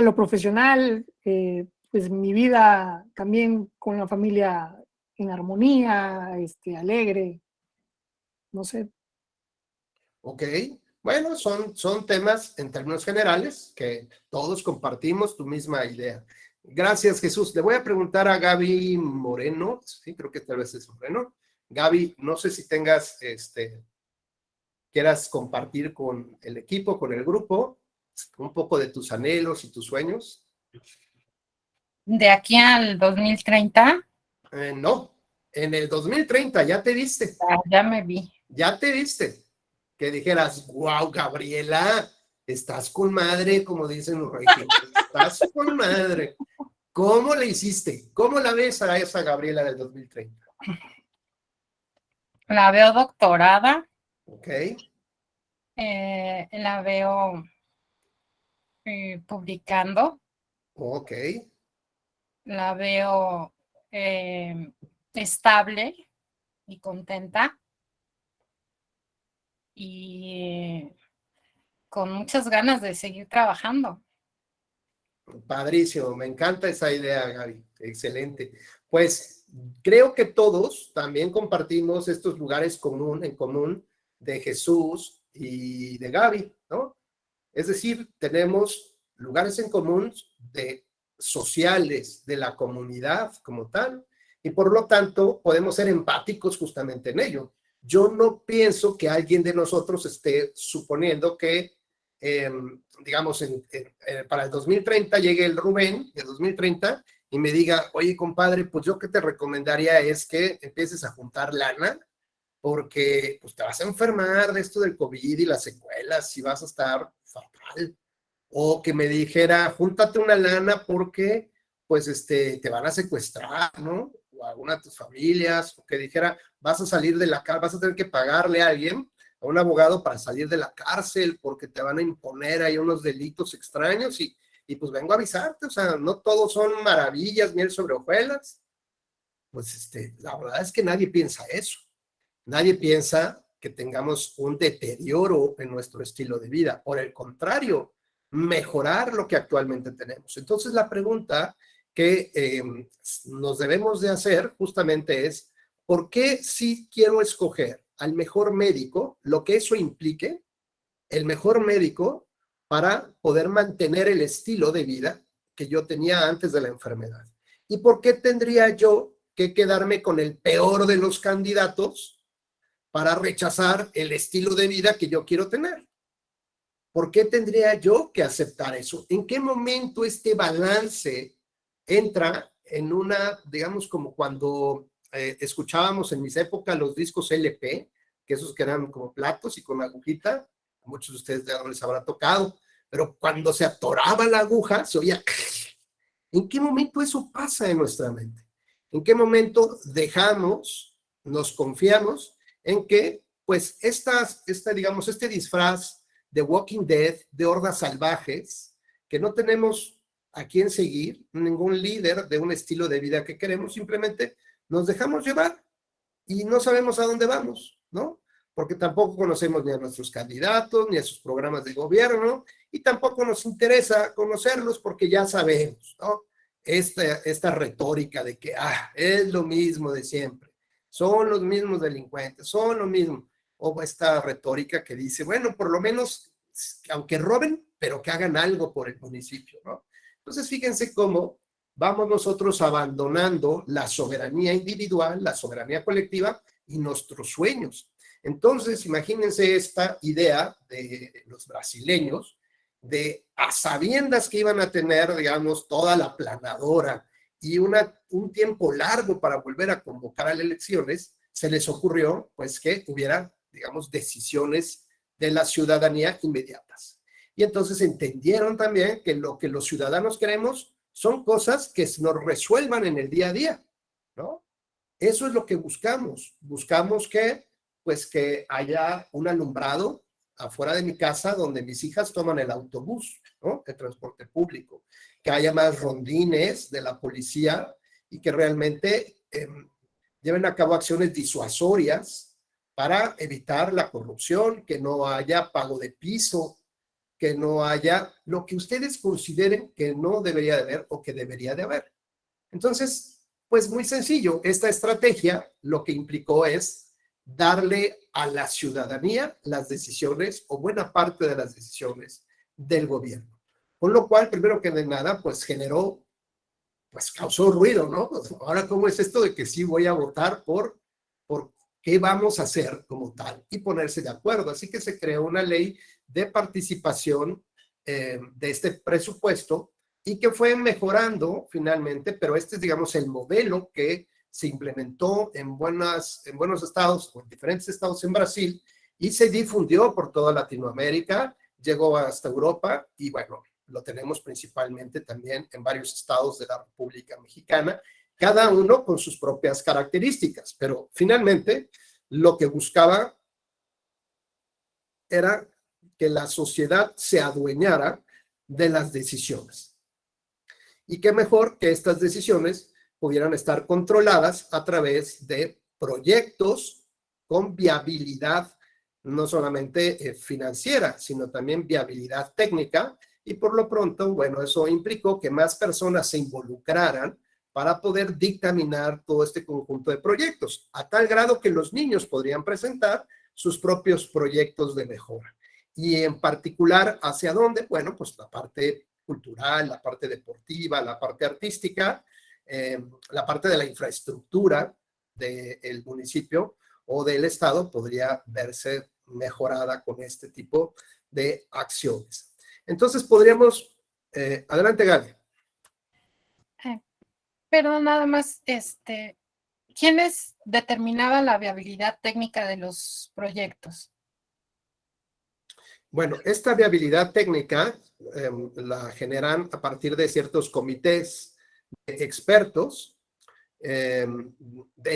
lo profesional, pues mi vida también con la familia en armonía, alegre, no sé. Ok, bueno, son temas en términos generales que todos compartimos tu misma idea. Gracias, Jesús. Le voy a preguntar a Gaby Moreno, sí, creo que tal vez es Moreno. Gaby, no sé si tengas, quieras compartir con el equipo, con el grupo, un poco de tus anhelos y tus sueños. De aquí al 2030, No, en el 2030 ya te viste. ya me vi. Ya te viste. que dijeras, wow, Gabriela, estás con madre, como dicen los regímenes, estás con madre. ¿Cómo le hiciste? ¿Cómo la ves a esa Gabriela del 2030? La veo doctorada, ¿Ok? la veo publicando, Ok. la veo estable y contenta y con muchas ganas de seguir trabajando. Padrísimo, me encanta esa idea, Gaby. Excelente. Pues creo que todos también compartimos estos lugares en común de Jesús y de Gaby, ¿no? Es decir, tenemos lugares en común de sociales de la comunidad como tal, y por lo tanto podemos ser empáticos justamente en ello. Yo no pienso que alguien de nosotros esté suponiendo que digamos, para el 2030 llegue el Rubén de 2030 y me diga, oye, compadre, pues yo que te recomendaría es que empieces a juntar lana porque pues, te vas a enfermar de esto del COVID y las secuelas y vas a estar fatal. O que me dijera, júntate una lana porque pues te van a secuestrar, ¿no? O a alguna de tus familias, o que dijera, vas a salir de la cárcel, vas a tener que pagarle a alguien, a un abogado para salir de la cárcel porque te van a imponer ahí unos delitos extraños y pues vengo a avisarte, o sea, no todos son maravillas, miel sobre hojuelas. Pues la verdad es que nadie piensa eso. Nadie piensa que tengamos un deterioro en nuestro estilo de vida. Por el contrario, mejorar lo que actualmente tenemos. Entonces, la pregunta que nos debemos de hacer justamente es, ¿por qué si quiero escoger al mejor médico, lo que eso implique, el mejor médico para poder mantener el estilo de vida que yo tenía antes de la enfermedad? ¿Y por qué tendría yo que quedarme con el peor de los candidatos para rechazar el estilo de vida que yo quiero tener? ¿Por qué tendría yo que aceptar eso? ¿En qué momento este balance entra en una, digamos, como cuando escuchábamos en mis épocas los discos LP, que esos que eran como platos y con agujita, a muchos de ustedes ya no les habrá tocado, pero cuando se atoraba la aguja, se oía. ¿En qué momento eso pasa en nuestra mente? ¿En qué momento nos confiamos en que, pues, digamos, este disfraz de Walking Dead, de hordas salvajes, que no tenemos a quién seguir, ningún líder de un estilo de vida que queremos, simplemente nos dejamos llevar y no sabemos a dónde vamos, ¿no? Porque tampoco conocemos ni a nuestros candidatos, ni a sus programas de gobierno, y tampoco nos interesa conocerlos porque ya sabemos, ¿no? Esta retórica de que, es lo mismo de siempre, son los mismos delincuentes, son lo mismo, o esta retórica que dice, bueno, por lo menos, aunque roben, pero que hagan algo por el municipio, ¿no? Entonces, fíjense cómo vamos nosotros abandonando la soberanía individual, la soberanía colectiva y nuestros sueños. Entonces, imagínense esta idea de los brasileños, de a sabiendas que iban a tener, digamos, toda la planadora y un tiempo largo para volver a convocar a las elecciones, se les ocurrió, pues, que hubiera, digamos, decisiones de la ciudadanía inmediatas. Y entonces entendieron también que lo que los ciudadanos queremos son cosas que nos resuelvan en el día a día, ¿no? Eso es lo que buscamos. Buscamos que, pues, que haya un alumbrado afuera de mi casa donde mis hijas toman el autobús, ¿no? El transporte público. Que haya más rondines de la policía y que realmente lleven a cabo acciones disuasorias para evitar la corrupción, que no haya pago de piso, que no haya lo que ustedes consideren que no debería de haber o que debería de haber. Entonces, pues muy sencillo, esta estrategia lo que implicó es darle a la ciudadanía las decisiones o buena parte de las decisiones del gobierno. Con lo cual, primero que de nada, pues generó, pues causó ruido, ¿no? Ahora, ¿cómo es esto de que sí voy a votar por qué vamos a hacer como tal? Y ponerse de acuerdo. Así que se creó una ley de participación de este presupuesto y que fue mejorando finalmente, pero este es, digamos, el modelo que se implementó en buenos estados o en diferentes estados en Brasil y se difundió por toda Latinoamérica, llegó hasta Europa y bueno, lo tenemos principalmente también en varios estados de la República Mexicana, cada uno con sus propias características, pero finalmente lo que buscaba era que la sociedad se adueñara de las decisiones. Y qué mejor que estas decisiones pudieran estar controladas a través de proyectos con viabilidad no solamente financiera, sino también viabilidad técnica. Y por lo pronto, bueno, eso implicó que más personas se involucraran para poder dictaminar todo este conjunto de proyectos, a tal grado que los niños podrían presentar sus propios proyectos de mejora. Y en particular, ¿hacia dónde? Bueno, pues la parte cultural, la parte deportiva, la parte artística, la parte de la infraestructura del municipio o del estado podría verse mejorada con este tipo de acciones. Entonces podríamos, adelante Gaby. Pero nada más, ¿quiénes determinaban la viabilidad técnica de los proyectos? Bueno, esta viabilidad técnica la generan a partir de ciertos comités de expertos en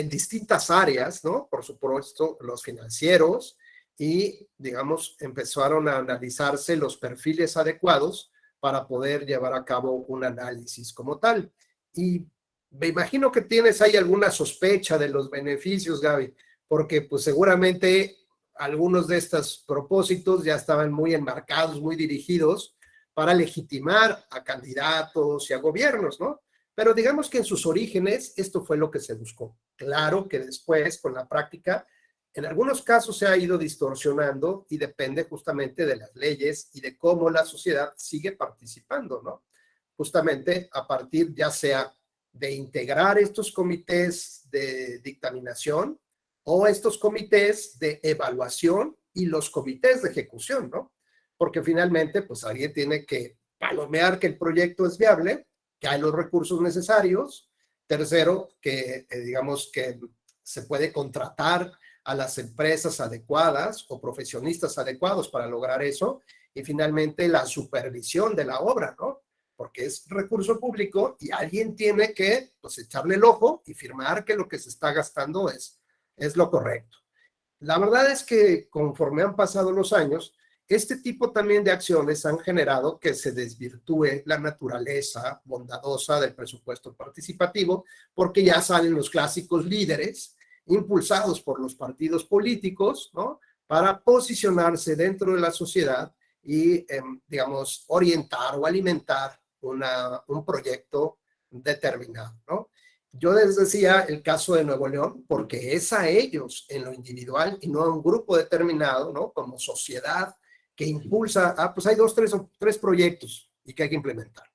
distintas áreas, ¿no? Por supuesto, los financieros y, digamos, empezaron a analizarse los perfiles adecuados para poder llevar a cabo un análisis como tal. Y me imagino que tienes ahí alguna sospecha de los beneficios, Gaby, porque pues seguramente algunos de estos propósitos ya estaban muy enmarcados, muy dirigidos para legitimar a candidatos y a gobiernos, ¿no? Pero digamos que en sus orígenes esto fue lo que se buscó. Claro que después, con la práctica, en algunos casos se ha ido distorsionando y depende justamente de las leyes y de cómo la sociedad sigue participando, ¿no? Justamente a partir ya sea de integrar estos comités de dictaminación o estos comités de evaluación y los comités de ejecución, ¿no? Porque finalmente, pues alguien tiene que palomear que el proyecto es viable, que hay los recursos necesarios. Tercero, que digamos que se puede contratar a las empresas adecuadas o profesionistas adecuados para lograr eso. Y finalmente, la supervisión de la obra, ¿no? Porque es recurso público y alguien tiene que pues, echarle el ojo y firmar que lo que se está gastando es lo correcto. La verdad es que conforme han pasado los años, este tipo también de acciones han generado que se desvirtúe la naturaleza bondadosa del presupuesto participativo, porque ya salen los clásicos líderes impulsados por los partidos políticos, ¿no? Para posicionarse dentro de la sociedad y, digamos, orientar o alimentar un proyecto determinado, ¿no? Yo les decía el caso de Nuevo León, porque es a ellos en lo individual y no a un grupo determinado, ¿no? Como sociedad que impulsa, pues hay tres proyectos y que hay que implementar,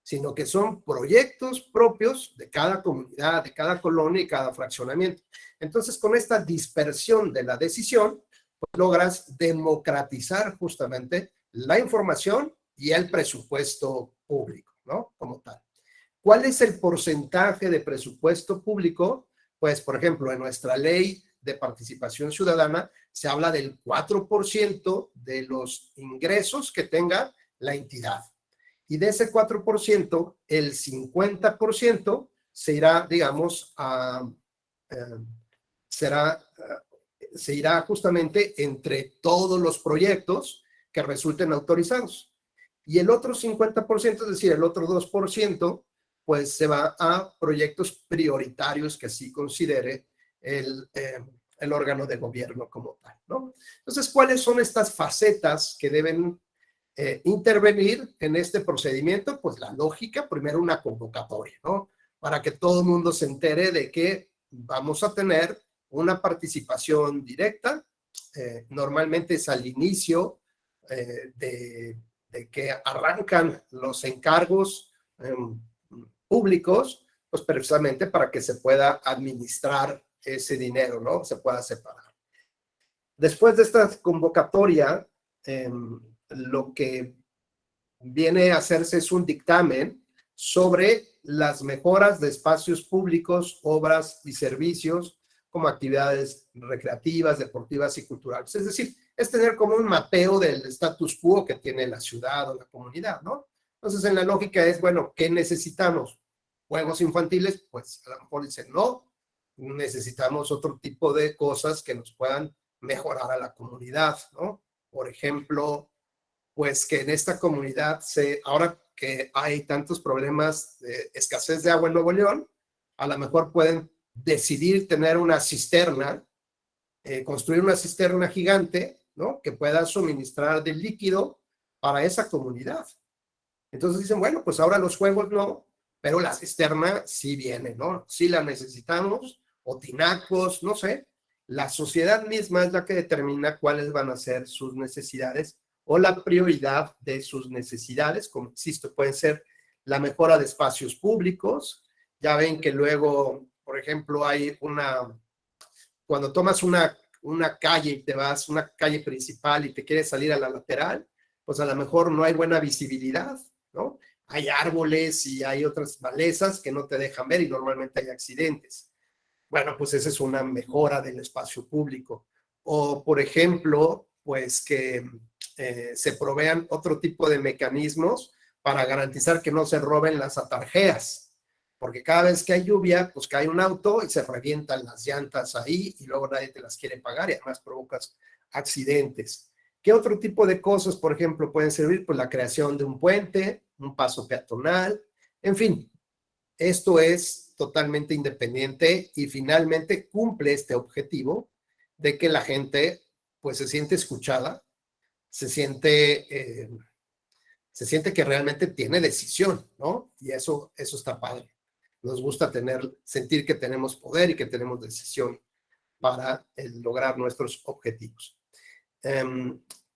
sino que son proyectos propios de cada comunidad, de cada colonia y cada fraccionamiento. Entonces, con esta dispersión de la decisión, pues logras democratizar justamente la información y el presupuesto público, ¿no? Como tal. ¿Cuál es el porcentaje de presupuesto público? Pues, por ejemplo, en nuestra ley de participación ciudadana se habla del 4% de los ingresos que tenga la entidad. Y de ese 4%, el 50% se irá, digamos, se irá justamente entre todos los proyectos que resulten autorizados. Y el otro 50%, es decir, el otro 2%, pues se va a proyectos prioritarios que así considere el órgano de gobierno como tal, ¿no? Entonces, ¿cuáles son estas facetas que deben intervenir en este procedimiento? Pues la lógica, primero una convocatoria, ¿no? Para que todo el mundo se entere de que vamos a tener una participación directa, normalmente es al inicio de que arrancan los encargos públicos, pues precisamente para que se pueda administrar ese dinero, ¿no? Se pueda separar. Después de esta convocatoria, lo que viene a hacerse es un dictamen sobre las mejoras de espacios públicos, obras y servicios como actividades recreativas, deportivas y culturales. Es decir, es tener como un mapeo del status quo que tiene la ciudad o la comunidad, ¿no? Entonces, en la lógica es, bueno, ¿qué necesitamos? ¿Juegos infantiles? Pues a lo mejor dicen, no, necesitamos otro tipo de cosas que nos puedan mejorar a la comunidad, ¿no? Por ejemplo, pues que en esta comunidad, ahora que hay tantos problemas de escasez de agua en Nuevo León, a lo mejor pueden decidir tener una cisterna, construir una cisterna gigante, ¿no? Que pueda suministrar de líquido para esa comunidad. Entonces dicen, bueno, pues ahora los juegos no, pero la cisterna sí viene, ¿no? Sí la necesitamos, o tinacos, no sé. La sociedad misma es la que determina cuáles van a ser sus necesidades o la prioridad de sus necesidades, como insisto, pueden ser la mejora de espacios públicos. Ya ven que luego, por ejemplo, cuando tomas una calle y te vas, una calle principal y te quieres salir a la lateral, pues a lo mejor no hay buena visibilidad, ¿no? Hay árboles y hay otras malezas que no te dejan ver y normalmente hay accidentes. Bueno, pues esa es una mejora del espacio público. O, por ejemplo, pues que se provean otro tipo de mecanismos para garantizar que no se roben las atarjeas, porque cada vez que hay lluvia, pues cae un auto y se revientan las llantas ahí y luego nadie te las quiere pagar y además provocas accidentes. ¿Qué otro tipo de cosas, por ejemplo, pueden servir? Pues la creación de un puente, un paso peatonal, en fin, esto es totalmente independiente y finalmente cumple este objetivo de que la gente pues se siente escuchada, se siente que realmente tiene decisión, ¿no? Y eso está padre. Nos gusta sentir que tenemos poder y que tenemos decisión para lograr nuestros objetivos.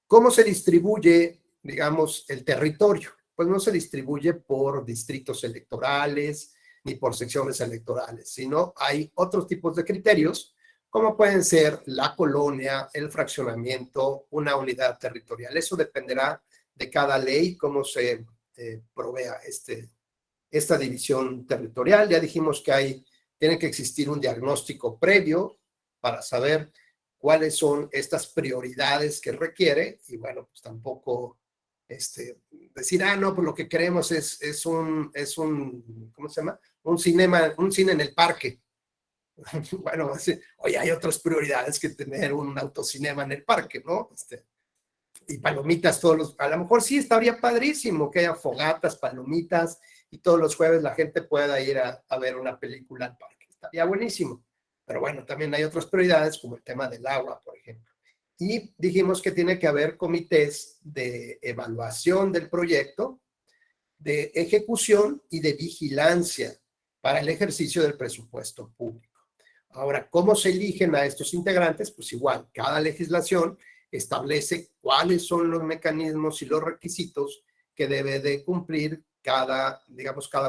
¿Cómo se distribuye, digamos, el territorio? Pues no se distribuye por distritos electorales ni por secciones electorales, sino hay otros tipos de criterios, como pueden ser la colonia, el fraccionamiento, una unidad territorial. Eso dependerá de cada ley, cómo se provea esta división territorial. Ya dijimos que tiene que existir un diagnóstico previo para saber cuáles son estas prioridades que requiere y bueno, pues tampoco decir, no, pues lo que queremos es un, ¿cómo se llama? Un cine en el parque. Bueno, oye, hay otras prioridades que tener un autocinema en el parque, ¿no? Y palomitas a lo mejor sí estaría padrísimo que haya fogatas, palomitas y todos los jueves la gente pueda ir a ver una película al parque. Estaría buenísimo. Pero bueno, también hay otras prioridades como el tema del agua, por ejemplo. Y dijimos que tiene que haber comités de evaluación del proyecto, de ejecución y de vigilancia para el ejercicio del presupuesto público. Ahora, ¿cómo se eligen a estos integrantes? Pues igual, cada legislación establece cuáles son los mecanismos y los requisitos que debe de cumplir cada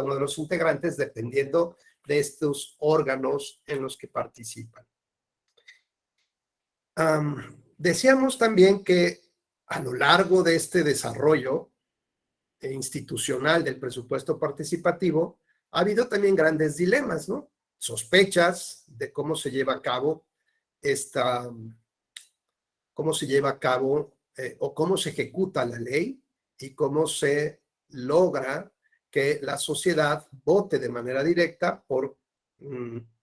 uno de los integrantes dependiendo de estos órganos en los que participan. Decíamos también que a lo largo de este desarrollo institucional del presupuesto participativo ha habido también grandes dilemas, ¿no? Sospechas de cómo se lleva a cabo o cómo se ejecuta la ley y cómo se logra que la sociedad vote de manera directa por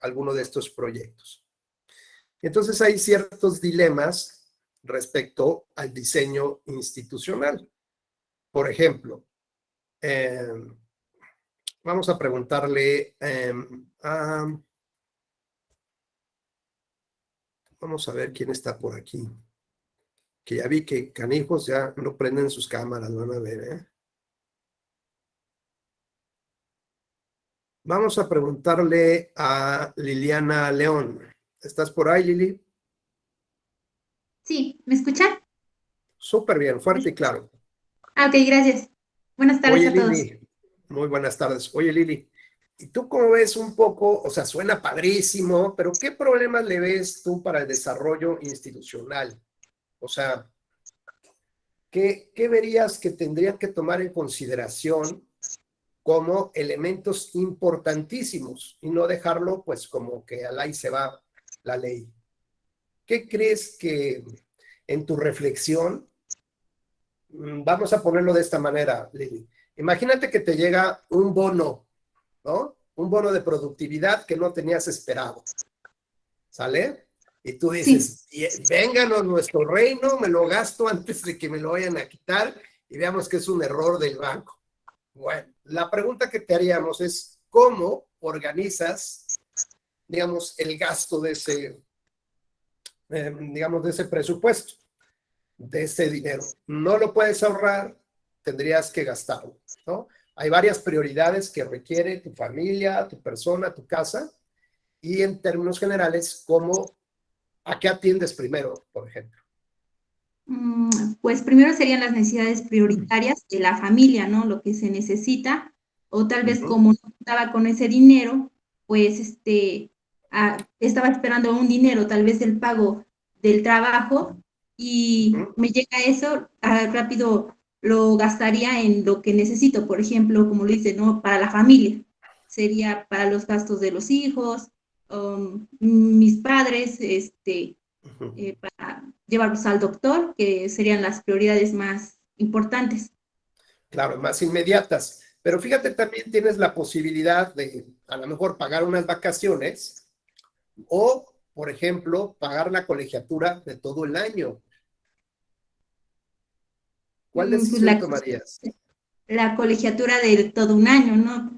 alguno de estos proyectos. Entonces hay ciertos dilemas respecto al diseño institucional. Por ejemplo, vamos a preguntarle vamos a ver quién está por aquí. Que ya vi que canijos ya no prenden sus cámaras, van a ver, ¿eh? Vamos a preguntarle a Liliana León. ¿Estás por ahí, Lili? Sí, ¿me escuchan? Súper bien, fuerte y claro. Ok, gracias. Buenas tardes Oye, a todos. Lili, muy buenas tardes. Oye, Lili, ¿y tú cómo ves un poco? O sea, suena padrísimo, pero ¿qué problemas le ves tú para el desarrollo institucional? O sea, ¿qué verías que tendrían que tomar en consideración como elementos importantísimos y no dejarlo pues como que al ahí se va la ley. ¿Qué crees que en tu reflexión, vamos a ponerlo de esta manera, Lili? Imagínate que te llega un bono, ¿no? Un bono de productividad que no tenías esperado, ¿sale? Y tú dices, vénganos nuestro reino, me lo gasto antes de que me lo vayan a quitar y veamos que es un error del banco. Bueno, la pregunta que te haríamos es, ¿cómo organizas, digamos, el gasto de ese, digamos, de ese presupuesto, de ese dinero? No lo puedes ahorrar, tendrías que gastarlo, ¿no? Hay varias prioridades que requiere tu familia, tu persona, tu casa, y en términos generales, ¿a qué atiendes primero, por ejemplo? Pues primero serían las necesidades prioritarias de la familia, ¿no? Lo que se necesita, o tal vez como no contaba con ese dinero, pues estaba esperando un dinero, tal vez el pago del trabajo, y me llega eso, rápido lo gastaría en lo que necesito, por ejemplo, como lo dice, ¿no? Para la familia, sería para los gastos de los hijos, mis padres, para llevarlos al doctor, que serían las prioridades más importantes. Claro, más inmediatas. Pero fíjate, también tienes la posibilidad de, a lo mejor, pagar unas vacaciones o, por ejemplo, pagar la colegiatura de todo el año. ¿Cuál decisión tomarías? La colegiatura de todo un año, ¿no?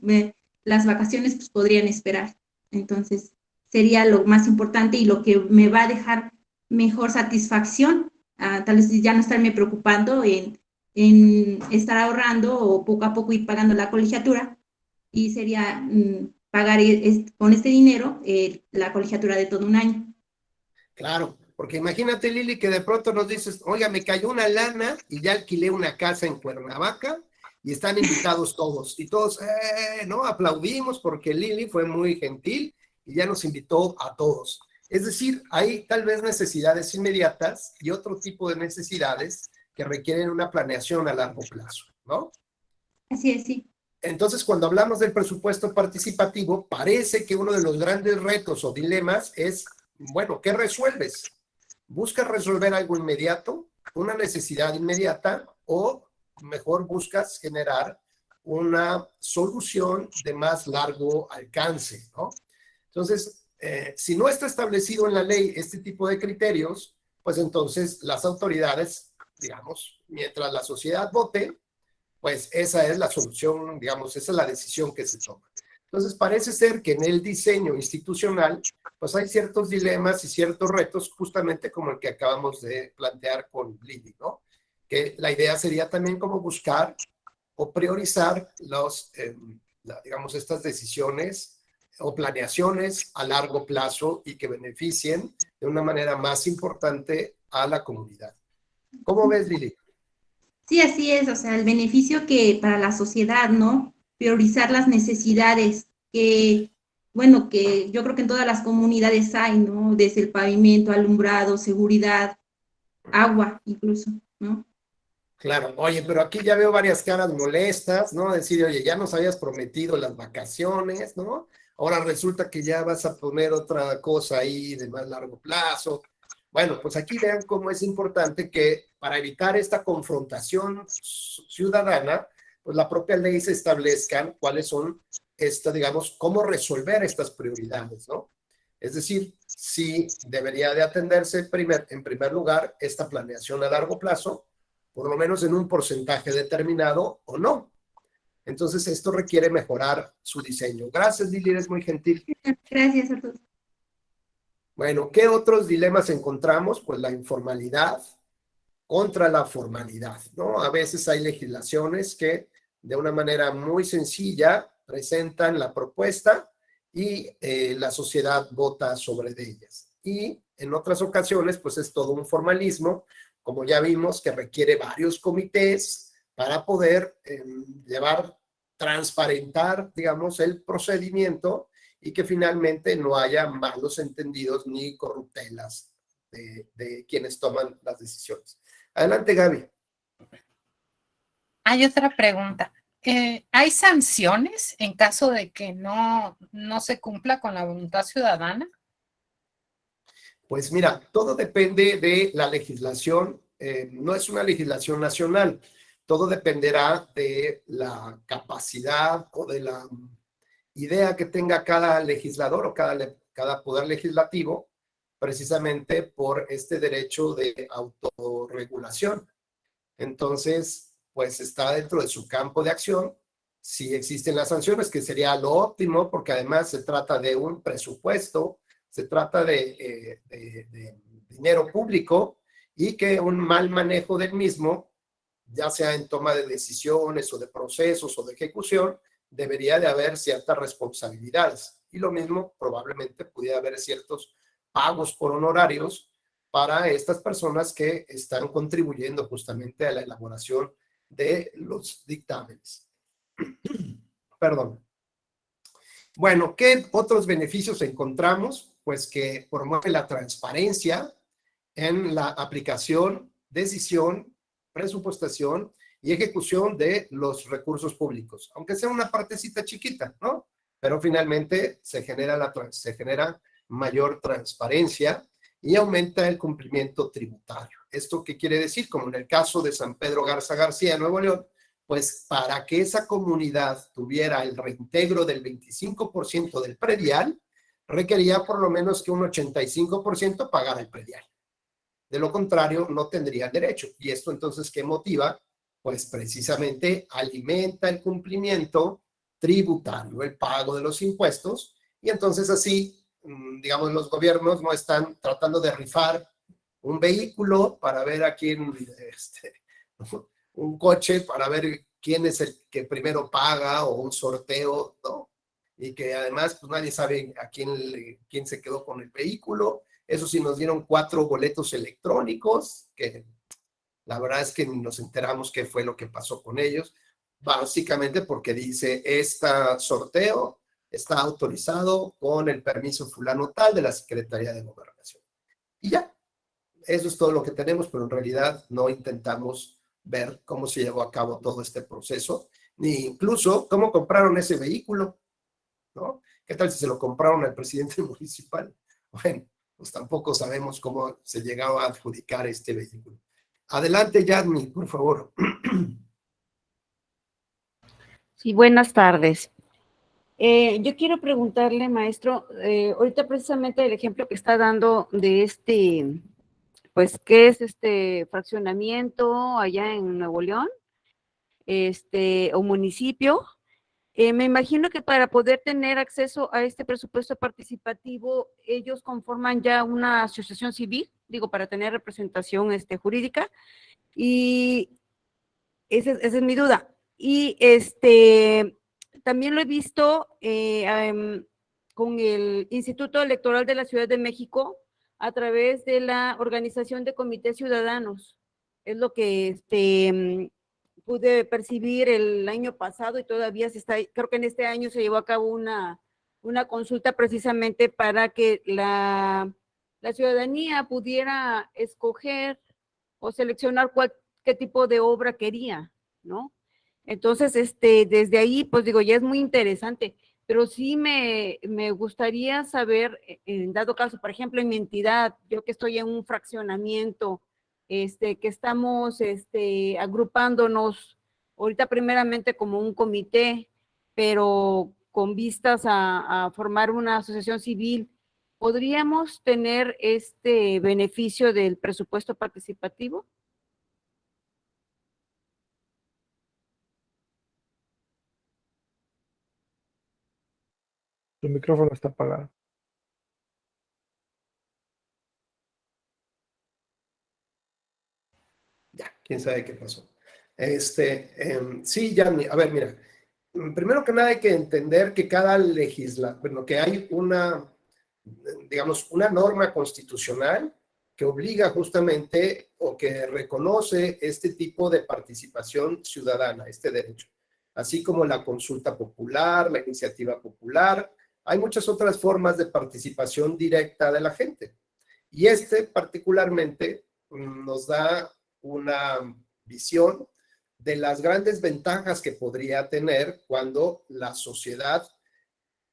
Las vacaciones pues, podrían esperar. Entonces, sería lo más importante y lo que me va a dejar mejor satisfacción, tal vez ya no estarme preocupando en estar ahorrando o poco a poco ir pagando la colegiatura, y sería pagar con este dinero la colegiatura de todo un año. Claro, porque imagínate, Lili, que de pronto nos dices, oiga, me cayó una lana y ya alquilé una casa en Cuernavaca y están invitados todos. Y todos, ¿no? Aplaudimos porque Lili fue muy gentil y ya nos invitó a todos. Es decir, hay tal vez necesidades inmediatas y otro tipo de necesidades que requieren una planeación a largo plazo, ¿no? Así es, sí. Entonces, cuando hablamos del presupuesto participativo, parece que uno de los grandes retos o dilemas es, bueno, ¿qué resuelves? ¿Buscas resolver algo inmediato, una necesidad inmediata, o mejor buscas generar una solución de más largo alcance, ¿no? Entonces, si no está establecido en la ley este tipo de criterios, pues entonces las autoridades, digamos, mientras la sociedad vote, pues esa es la solución, digamos, esa es la decisión que se toma. Entonces, parece ser que en el diseño institucional, pues hay ciertos dilemas y ciertos retos, justamente como el que acabamos de plantear con Lili, ¿no? Que la idea sería también como buscar o priorizar digamos, estas decisiones o planeaciones a largo plazo y que beneficien de una manera más importante a la comunidad. ¿Cómo ves, Lili? Sí, así es, o sea, el beneficio que para la sociedad, ¿no? Priorizar las necesidades que, bueno, que yo creo que en todas las comunidades hay, ¿no? Desde el pavimento, alumbrado, seguridad, agua incluso, ¿no? Claro, oye, pero aquí ya veo varias caras molestas, ¿no? Decir, oye, ya nos habías prometido las vacaciones, ¿no? Ahora resulta que ya vas a poner otra cosa ahí de más largo plazo. Bueno, pues aquí vean cómo es importante que para evitar esta confrontación ciudadana, pues la propia ley se establezcan cuáles son digamos, cómo resolver estas prioridades, ¿no? Es decir, si debería de atenderse en primer lugar esta planeación a largo plazo, por lo menos en un porcentaje determinado o no. Entonces, esto requiere mejorar su diseño. Gracias, Lili, eres muy gentil. Gracias a todos. Bueno, ¿qué otros dilemas encontramos? Pues la informalidad contra la formalidad, ¿no? A veces hay legislaciones que de una manera muy sencilla presentan la propuesta y la sociedad vota sobre ellas. Y en otras ocasiones, pues es todo un formalismo, como ya vimos, que requiere varios comités para poder transparentar, digamos, el procedimiento y que finalmente no haya malos entendidos ni corruptelas de quienes toman las decisiones. Adelante, Gaby. Hay otra pregunta. ¿Hay sanciones en caso de que no se cumpla con la voluntad ciudadana? Pues mira, todo depende de la legislación, no es una legislación nacional, todo dependerá de la capacidad o de la idea que tenga cada legislador o cada poder legislativo, precisamente por este derecho de autorregulación. Entonces, pues está dentro de su campo de acción. Si existen las sanciones, que sería lo óptimo, porque además se trata de un presupuesto, se trata de dinero público y que un mal manejo del mismo, ya sea en toma de decisiones o de procesos o de ejecución, debería de haber ciertas responsabilidades. Y lo mismo, probablemente pudiera haber ciertos pagos por honorarios para estas personas que están contribuyendo justamente a la elaboración de los dictámenes. Perdón. Bueno, ¿qué otros beneficios encontramos? Pues que promueve la transparencia en la aplicación, decisión, presupuestación y ejecución de los recursos públicos, aunque sea una partecita chiquita, ¿no? Pero finalmente se genera mayor transparencia y aumenta el cumplimiento tributario. ¿Esto qué quiere decir? Como en el caso de San Pedro Garza García, Nuevo León, pues para que esa comunidad tuviera el reintegro del 25% del predial, requería por lo menos que un 85% pagara el predial. De lo contrario, no tendría derecho. ¿Y esto entonces qué motiva? Pues precisamente alimenta el cumplimiento tributario, el pago de los impuestos, y entonces así, digamos, los gobiernos no están tratando de rifar un vehículo para ver a quién, un coche para ver quién es el que primero paga, o un sorteo, ¿no? Y que además pues nadie sabe a quién se quedó con el vehículo. Eso sí, nos dieron 4 boletos electrónicos, que la verdad es que nos enteramos qué fue lo que pasó con ellos, básicamente porque dice, este sorteo está autorizado con el permiso fulano tal de la Secretaría de Gobernación. Y ya, eso es todo lo que tenemos, pero en realidad no intentamos ver cómo se llevó a cabo todo este proceso, ni incluso cómo compraron ese vehículo, ¿no? ¿Qué tal si se lo compraron al presidente municipal? Bueno, pues tampoco sabemos cómo se llegaba a adjudicar este vehículo. Adelante, Yadmi, por favor. Sí, buenas tardes. Yo quiero preguntarle, maestro, ahorita precisamente el ejemplo que está dando de pues, ¿qué es este fraccionamiento allá en Nuevo León? O municipio. Me imagino que para poder tener acceso a este presupuesto participativo, ellos conforman ya una asociación civil, digo, para tener representación jurídica, y esa es mi duda. Y también lo he visto con el Instituto Electoral de la Ciudad de México a través de la organización de comités ciudadanos. Es lo que pude percibir el año pasado, y todavía creo que en este año se llevó a cabo una consulta precisamente para que la ciudadanía pudiera escoger o seleccionar qué tipo de obra quería, ¿no? Entonces, desde ahí, pues digo, ya es muy interesante, pero sí me gustaría saber, en dado caso, por ejemplo, en mi entidad, yo que estoy en un fraccionamiento, que estamos agrupándonos ahorita primeramente como un comité, pero con vistas a formar una asociación civil, ¿podríamos tener este beneficio del presupuesto participativo? Tu micrófono está apagado. Ya, quién sabe qué pasó. Sí, ya, a ver, mira, primero que nada hay que entender que que hay digamos, una norma constitucional que obliga justamente o que reconoce este tipo de participación ciudadana, este derecho, así como la consulta popular, la iniciativa popular. Hay muchas otras formas de participación directa de la gente. Y particularmente nos da una visión de las grandes ventajas que podría tener cuando la sociedad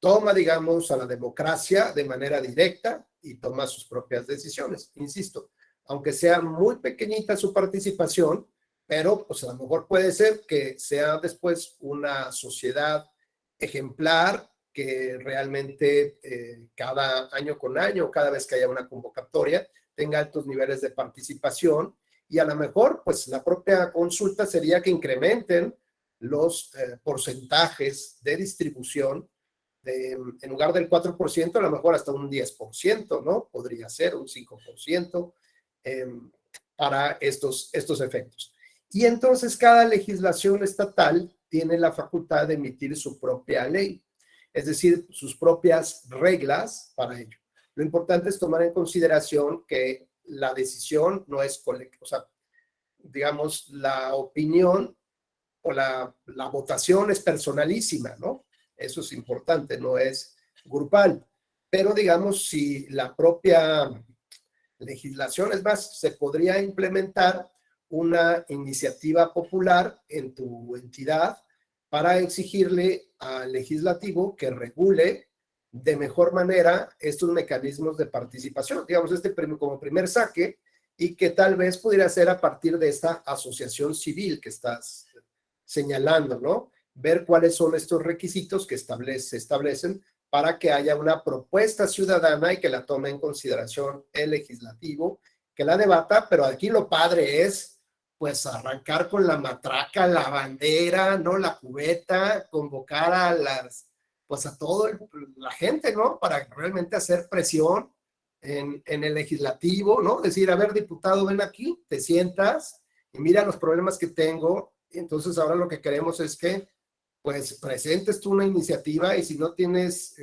toma, digamos, a la democracia de manera directa y toma sus propias decisiones. Insisto, aunque sea muy pequeñita su participación, pero pues a lo mejor puede ser que sea después una sociedad ejemplar que realmente cada año con año, cada vez que haya una convocatoria, tenga altos niveles de participación, y a lo mejor pues la propia consulta sería que incrementen los porcentajes de distribución en lugar del 4%, a lo mejor hasta un 10%, ¿no? Podría ser un 5% para estos efectos. Y entonces cada legislación estatal tiene la facultad de emitir su propia ley, es decir, sus propias reglas para ello. Lo importante es tomar en consideración que la decisión no es colectiva, o sea, digamos, la opinión o la votación es personalísima, ¿no? Eso es importante, no es grupal. Pero digamos, si la propia legislación, es más, se podría implementar una iniciativa popular en tu entidad para exigirle al legislativo que regule de mejor manera estos mecanismos de participación, digamos, como primer saque, y que tal vez pudiera ser a partir de esta asociación civil que estás señalando, ¿no? Ver cuáles son estos requisitos que se establecen para que haya una propuesta ciudadana y que la tome en consideración el legislativo, que la debata, pero aquí lo padre es, pues, arrancar con la matraca, la bandera, ¿no? La cubeta, convocar a toda la gente, ¿no? Para realmente hacer presión en el legislativo, ¿no? Decir, a ver, diputado, ven aquí, te sientas y mira los problemas que tengo. Y entonces ahora lo que queremos es que, pues, presentes tú una iniciativa, y si no tienes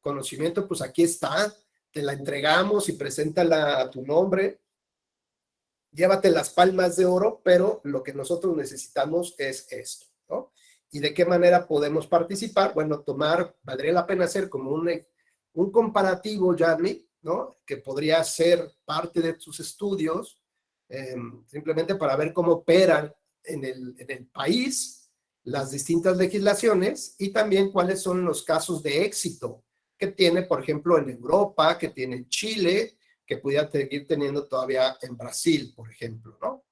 conocimiento, pues aquí está, te la entregamos y preséntala a tu nombre. Llévate las palmas de oro, pero lo que nosotros necesitamos es esto, ¿no? ¿Y de qué manera podemos participar? Bueno, valdría la pena hacer como un comparativo, Yarni, ¿no? Que podría ser parte de tus estudios, simplemente para ver cómo operan en el país las distintas legislaciones, y también cuáles son los casos de éxito que tiene, por ejemplo, en Europa, que tiene en Chile, que pudiera seguir teniendo todavía en Brasil, por ejemplo, ¿no?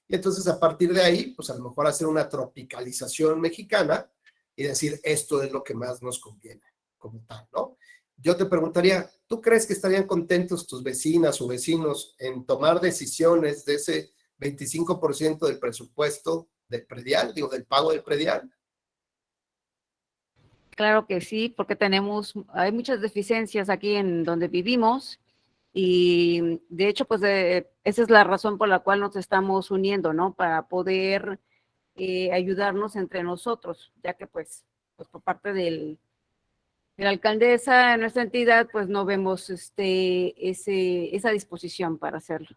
Y entonces a partir de ahí, pues a lo mejor hacer una tropicalización mexicana y decir, esto es lo que más nos conviene, como tal, ¿no? Yo te preguntaría, ¿tú crees que estarían contentos tus vecinas o vecinos en tomar decisiones de ese 25% del presupuesto del predial, digo, del pago del predial? Claro que sí, porque hay muchas deficiencias aquí en donde vivimos, y de hecho, pues esa es la razón por la cual nos estamos uniendo, ¿no? Para poder ayudarnos entre nosotros, ya que pues por parte de la alcaldesa de nuestra entidad, pues no vemos esa disposición para hacerlo.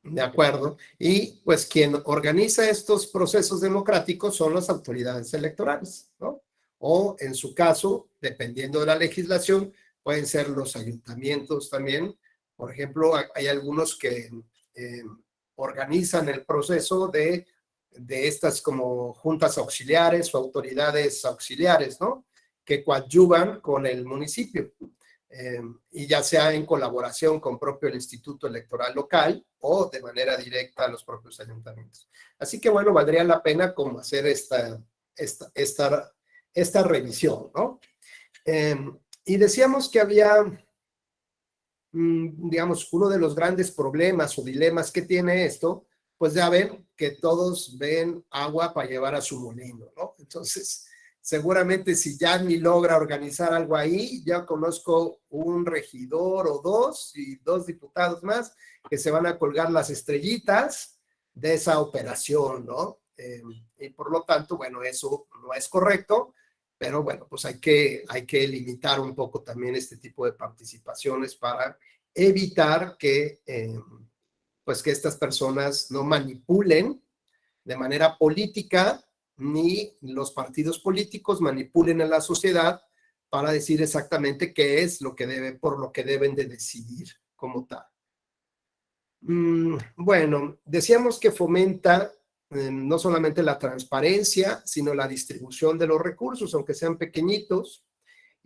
De acuerdo. Y pues quien organiza estos procesos democráticos son las autoridades electorales, ¿no? O en su caso, dependiendo de la legislación, pueden ser los ayuntamientos también. Por ejemplo, hay algunos que organizan el proceso de estas como juntas auxiliares o autoridades auxiliares, ¿no? Que coadyuvan con el municipio. Y ya sea en colaboración con propio el Instituto Electoral Local o de manera directa a los propios ayuntamientos. Así que bueno, valdría la pena como hacer esta revisión, ¿no? Y decíamos que había, digamos, uno de los grandes problemas o dilemas que tiene esto, pues ya ven que todos ven agua para llevar a su molino, ¿no? Entonces, seguramente si Yarni logra organizar algo ahí, ya conozco un regidor o dos y 2 diputados más que se van a colgar las estrellitas de esa operación, ¿no? Y por lo tanto, bueno, eso no es correcto, pero bueno, pues hay que limitar un poco también este tipo de participaciones para evitar que, pues que estas personas no manipulen de manera política, ni los partidos políticos manipulen a la sociedad para decir exactamente qué es lo que por lo que deben de decidir como tal. Bueno, decíamos que fomenta no solamente la transparencia, sino la distribución de los recursos, aunque sean pequeñitos,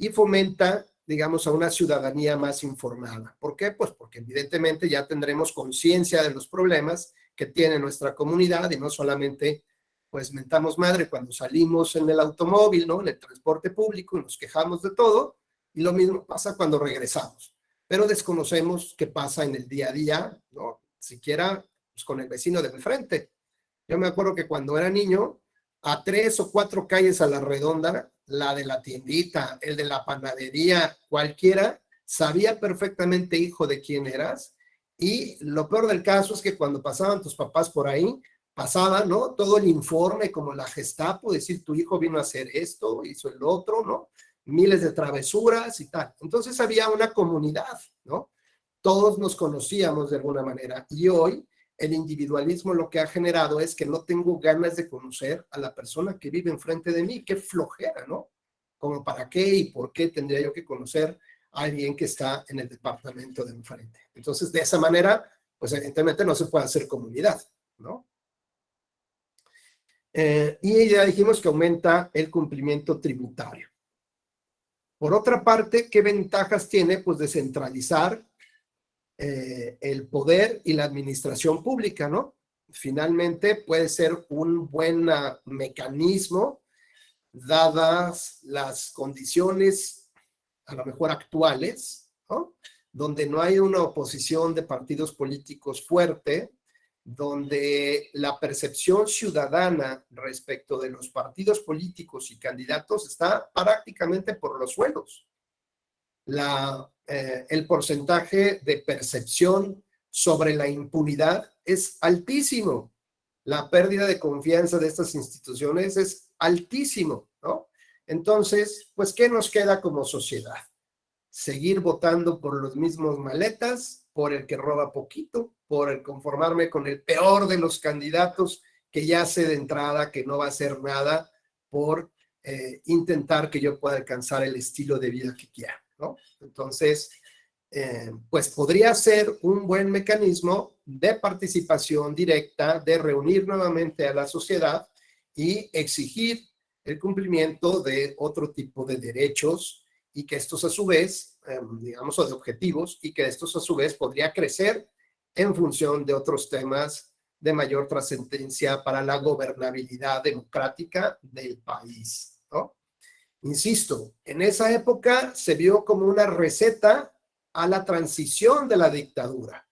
y fomenta, digamos, a una ciudadanía más informada. ¿Por qué? Pues porque evidentemente ya tendremos conciencia de los problemas que tiene nuestra comunidad y no solamente pues mentamos madre cuando salimos en el automóvil, ¿no? En el transporte público y nos quejamos de todo, y lo mismo pasa cuando regresamos. Pero desconocemos qué pasa en el día a día, ¿no? Siquiera pues, con el vecino de enfrente. Yo me acuerdo que cuando era niño, a 3 o 4 calles a la redonda, la de la tiendita, el de la panadería, cualquiera, sabía perfectamente, hijo, de quién eras. Y lo peor del caso es que cuando pasaban tus papás por ahí, pasaba, ¿no? Todo el informe como la Gestapo, decir tu hijo vino a hacer esto, hizo el otro, ¿no? Miles de travesuras y tal. Entonces había una comunidad, ¿no? Todos nos conocíamos de alguna manera. Y hoy el individualismo lo que ha generado es que no tengo ganas de conocer a la persona que vive enfrente de mí. Qué flojera, ¿no? Como para qué y por qué tendría yo que conocer a alguien que está en el departamento de enfrente. Entonces, de esa manera, pues evidentemente no se puede hacer comunidad, ¿no? Y ya dijimos que aumenta el cumplimiento tributario. Por otra parte, ¿qué ventajas tiene? Pues descentralizar el poder y la administración pública, ¿no? Finalmente puede ser un buen mecanismo, dadas las condiciones a lo mejor actuales, ¿no? Donde no hay una oposición de partidos políticos fuerte, donde la percepción ciudadana respecto de los partidos políticos y candidatos está prácticamente por los suelos. El porcentaje de percepción sobre la impunidad es altísimo. La pérdida de confianza de estas instituciones es altísimo, ¿no? Entonces, pues, ¿qué nos queda como sociedad? Seguir votando por los mismos maletas, por el que roba poquito, por el conformarme con el peor de los candidatos, que ya sé de entrada que no va a hacer nada por intentar que yo pueda alcanzar el estilo de vida que quiera, ¿no? Entonces, pues podría ser un buen mecanismo de participación directa, de reunir nuevamente a la sociedad y exigir el cumplimiento de otro tipo de derechos, y que estos a su vez, digamos, o de objetivos, y que estos a su vez podría crecer en función de otros temas de mayor trascendencia para la gobernabilidad democrática del país, ¿no? Insisto, en esa época se vio como una receta a la transición de la dictadura.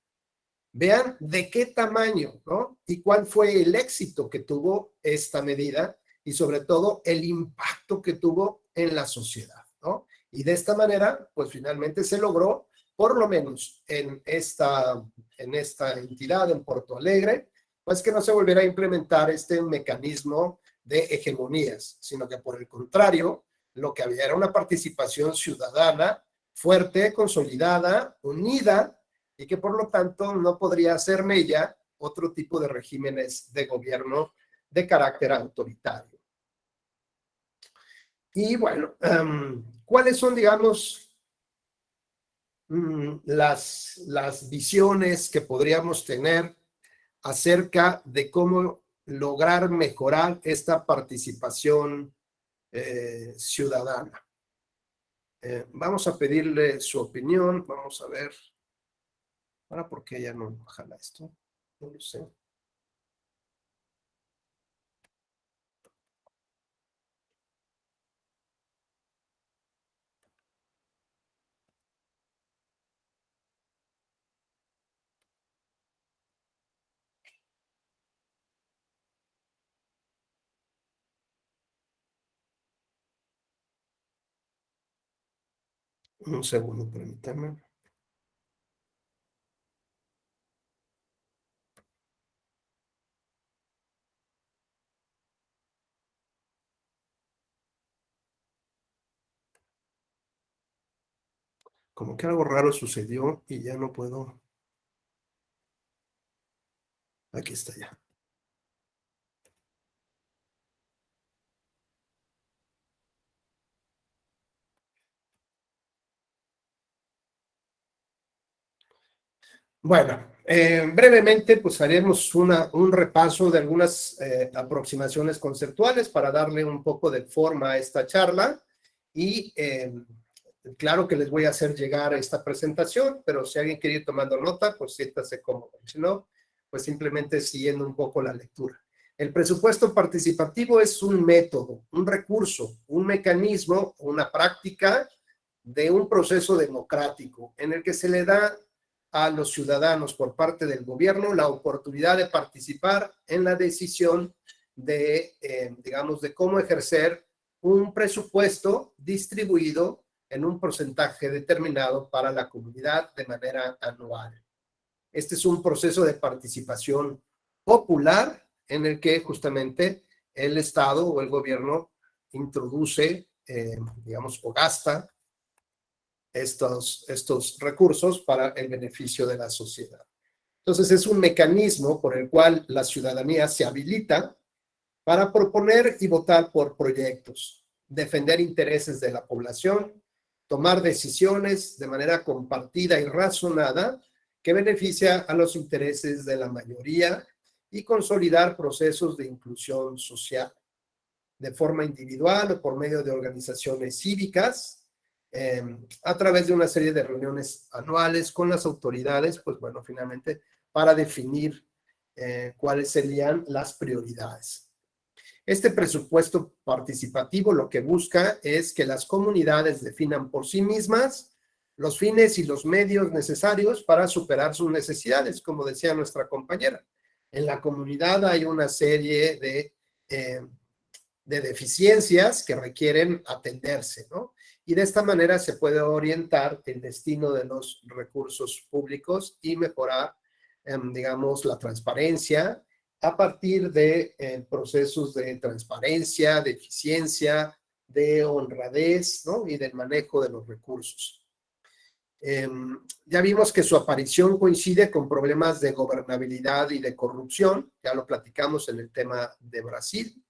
Vean de qué tamaño, ¿no? Y cuál fue el éxito que tuvo esta medida y sobre todo el impacto que tuvo en la sociedad, ¿no? Y de esta manera, pues finalmente se logró, por lo menos en esta entidad, en Porto Alegre, pues que no se volviera a implementar este mecanismo de hegemonías, sino que por el contrario, lo que había era una participación ciudadana fuerte, consolidada, unida, y que por lo tanto no podría hacer mella otro tipo de regímenes de gobierno de carácter autoritario. Y bueno, ¿cuáles son, digamos, las visiones que podríamos tener acerca de cómo lograr mejorar esta participación ciudadana? Vamos a pedirle su opinión. Vamos a ver. Ahora, ¿por qué ya no jala esto? No lo sé. Un segundo, permítame. Como que algo raro sucedió y ya no puedo. Aquí está ya. Bueno, brevemente pues haremos un repaso de algunas aproximaciones conceptuales para darle un poco de forma a esta charla, Y claro que les voy a hacer llegar esta presentación, pero si alguien quiere ir tomando nota, pues siéntase cómodo. Si no, pues simplemente siguiendo un poco la lectura. El presupuesto participativo es un método, un recurso, un mecanismo, una práctica de un proceso democrático en el que se le da a los ciudadanos por parte del gobierno la oportunidad de participar en la decisión de, digamos, de cómo ejercer un presupuesto distribuido en un porcentaje determinado para la comunidad de manera anual. Este es un proceso de participación popular en el que justamente el Estado o el gobierno introduce, digamos, o gasta estos recursos para el beneficio de la sociedad. Entonces, es un mecanismo por el cual la ciudadanía se habilita para proponer y votar por proyectos, defender intereses de la población, tomar decisiones de manera compartida y razonada que beneficia a los intereses de la mayoría y consolidar procesos de inclusión social de forma individual o por medio de organizaciones cívicas, a través de una serie de reuniones anuales con las autoridades, pues bueno, finalmente para definir cuáles serían las prioridades. Este presupuesto participativo lo que busca es que las comunidades definan por sí mismas los fines y los medios necesarios para superar sus necesidades, como decía nuestra compañera. En la comunidad hay una serie de deficiencias que requieren atenderse, ¿no? Y de esta manera se puede orientar el destino de los recursos públicos y mejorar, digamos, la transparencia a partir de procesos de transparencia, de eficiencia, de honradez, ¿no? Y del manejo de los recursos. Ya vimos que su aparición coincide con problemas de gobernabilidad y de corrupción, ya lo platicamos en el tema de Brasil.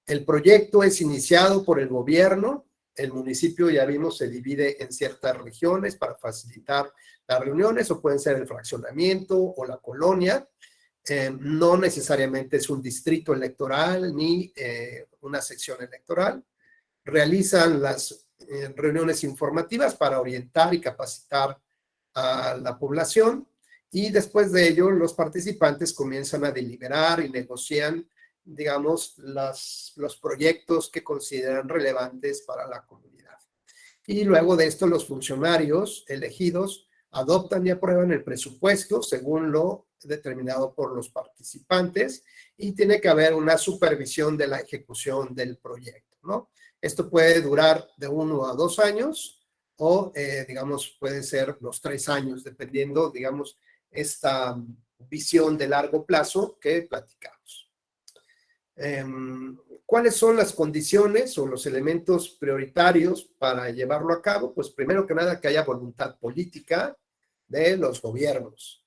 El proyecto es iniciado por el gobierno, el municipio, ya vimos, se divide en ciertas regiones para facilitar las reuniones, o pueden ser el fraccionamiento o la colonia. No necesariamente es un distrito electoral ni una sección electoral. Realizan las reuniones informativas para orientar y capacitar a la población, y después de ello los participantes comienzan a deliberar y negocian, digamos, los proyectos que consideran relevantes para la comunidad. Y luego de esto los funcionarios elegidos adoptan y aprueban el presupuesto según lo determinado por los participantes, y tiene que haber una supervisión de la ejecución del proyecto, ¿no? Esto puede durar de 1 a 2 años o, digamos, puede ser los 3 años, dependiendo, digamos, esta visión de largo plazo que platicamos. ¿Cuáles son las condiciones o los elementos prioritarios para llevarlo a cabo? Pues primero que nada, que haya voluntad política de los gobiernos.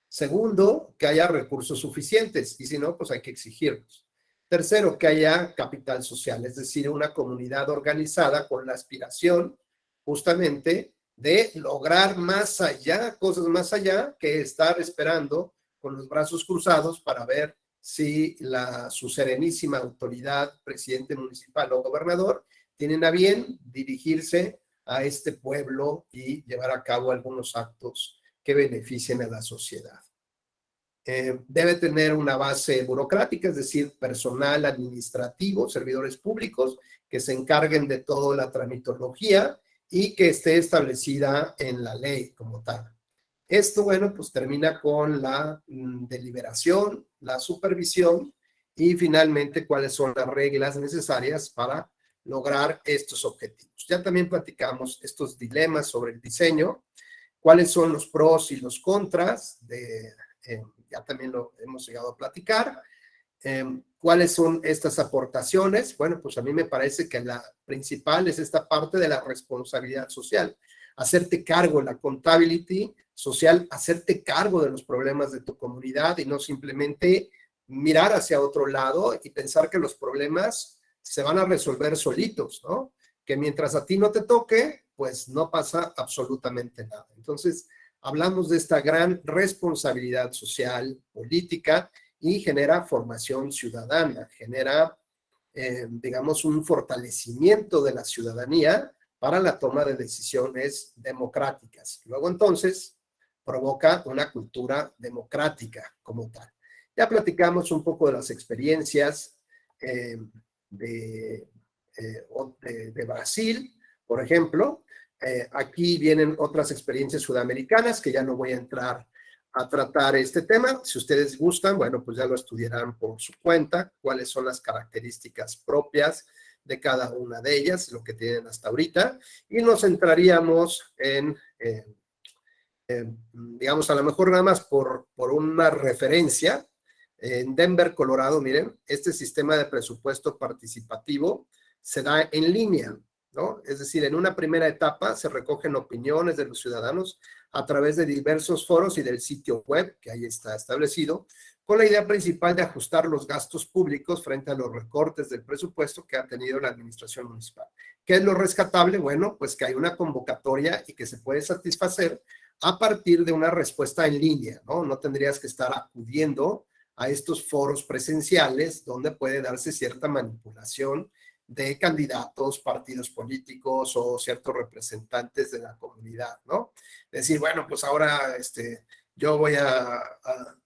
Segundo, que haya recursos suficientes, y si no, pues hay que exigirlos. Tercero, que haya capital social, es decir, una comunidad organizada con la aspiración justamente de lograr más allá, cosas más allá que estar esperando con los brazos cruzados para ver si su serenísima autoridad, presidente municipal o gobernador, tienen a bien dirigirse a este pueblo y llevar a cabo algunos actos que beneficien a la sociedad. Debe tener una base burocrática, es decir, personal administrativo, servidores públicos que se encarguen de toda la tramitología y que esté establecida en la ley como tal. Esto, bueno, pues termina con la deliberación, la supervisión y finalmente cuáles son las reglas necesarias para lograr estos objetivos. Ya también platicamos estos dilemas sobre el diseño, cuáles son los pros y los contras ya también lo hemos llegado a platicar. ¿Cuáles son estas aportaciones? Bueno, pues a mí me parece que la principal es esta parte de la responsabilidad social. Hacerte cargo, la accountability social, hacerte cargo de los problemas de tu comunidad y no simplemente mirar hacia otro lado y pensar que los problemas se van a resolver solitos, ¿no? Que mientras a ti no te toque, pues no pasa absolutamente nada. Entonces, hablamos de esta gran responsabilidad social, política, y genera formación ciudadana, genera, digamos, un fortalecimiento de la ciudadanía para la toma de decisiones democráticas. Luego entonces provoca una cultura democrática como tal. Ya platicamos un poco de las experiencias de Brasil, por ejemplo. Aquí vienen otras experiencias sudamericanas que ya no voy a entrar a tratar este tema. Si ustedes gustan, bueno, pues ya lo estudiarán por su cuenta, cuáles son las características propias de cada una de ellas, lo que tienen hasta ahorita, y nos centraríamos en, digamos, a lo mejor nada más por una referencia. En Denver, Colorado, miren, este sistema de presupuesto participativo se da en línea, ¿no? Es decir, en una primera etapa se recogen opiniones de los ciudadanos a través de diversos foros y del sitio web, que ahí está establecido, con la idea principal de ajustar los gastos públicos frente a los recortes del presupuesto que ha tenido la administración municipal. ¿Qué es lo rescatable? Bueno, pues que hay una convocatoria y que se puede satisfacer a partir de una respuesta en línea, ¿no? No tendrías que estar acudiendo a estos foros presenciales donde puede darse cierta manipulación de candidatos, partidos políticos o ciertos representantes de la comunidad, ¿no? Decir, bueno, pues ahora yo voy a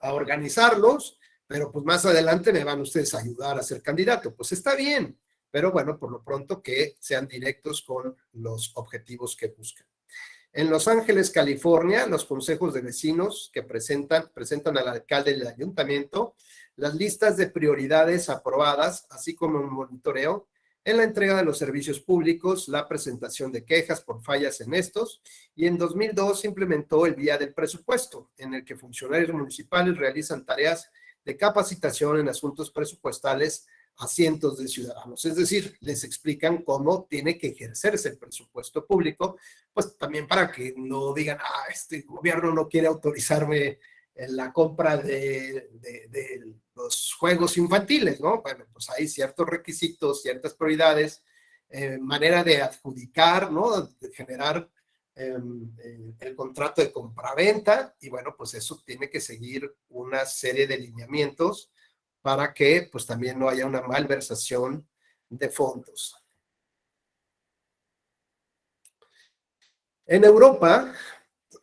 organizarlos, pero pues más adelante me van ustedes a ayudar a ser candidato. Pues está bien, pero bueno, por lo pronto que sean directos con los objetivos que buscan. En Los Ángeles, California, los consejos de vecinos que presentan al alcalde del ayuntamiento las listas de prioridades aprobadas, así como un monitoreo en la entrega de los servicios públicos, la presentación de quejas por fallas en estos, y en 2002 se implementó el Día del Presupuesto, en el que funcionarios municipales realizan tareas de capacitación en asuntos presupuestales a cientos de ciudadanos. Es decir, les explican cómo tiene que ejercerse el presupuesto público, pues también para que no digan, este gobierno no quiere autorizarme en la compra de los juegos infantiles, ¿no? Bueno, pues hay ciertos requisitos, ciertas prioridades, manera de adjudicar, ¿no? De generar el contrato de compraventa, y bueno, pues eso tiene que seguir una serie de lineamientos para que pues también no haya una malversación de fondos. En Europa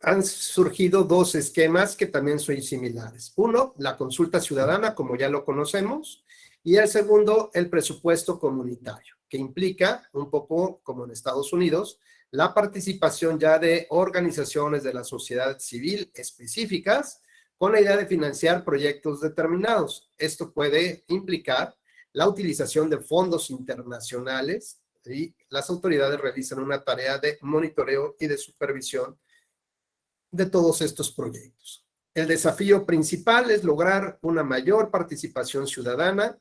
han surgido dos esquemas que también son similares. Uno, la consulta ciudadana, como ya lo conocemos, y el segundo, el presupuesto comunitario, que implica, un poco como en Estados Unidos, la participación ya de organizaciones de la sociedad civil específicas con la idea de financiar proyectos determinados. Esto puede implicar la utilización de fondos internacionales, y las autoridades realizan una tarea de monitoreo y de supervisión de todos estos proyectos. El desafío principal es lograr una mayor participación ciudadana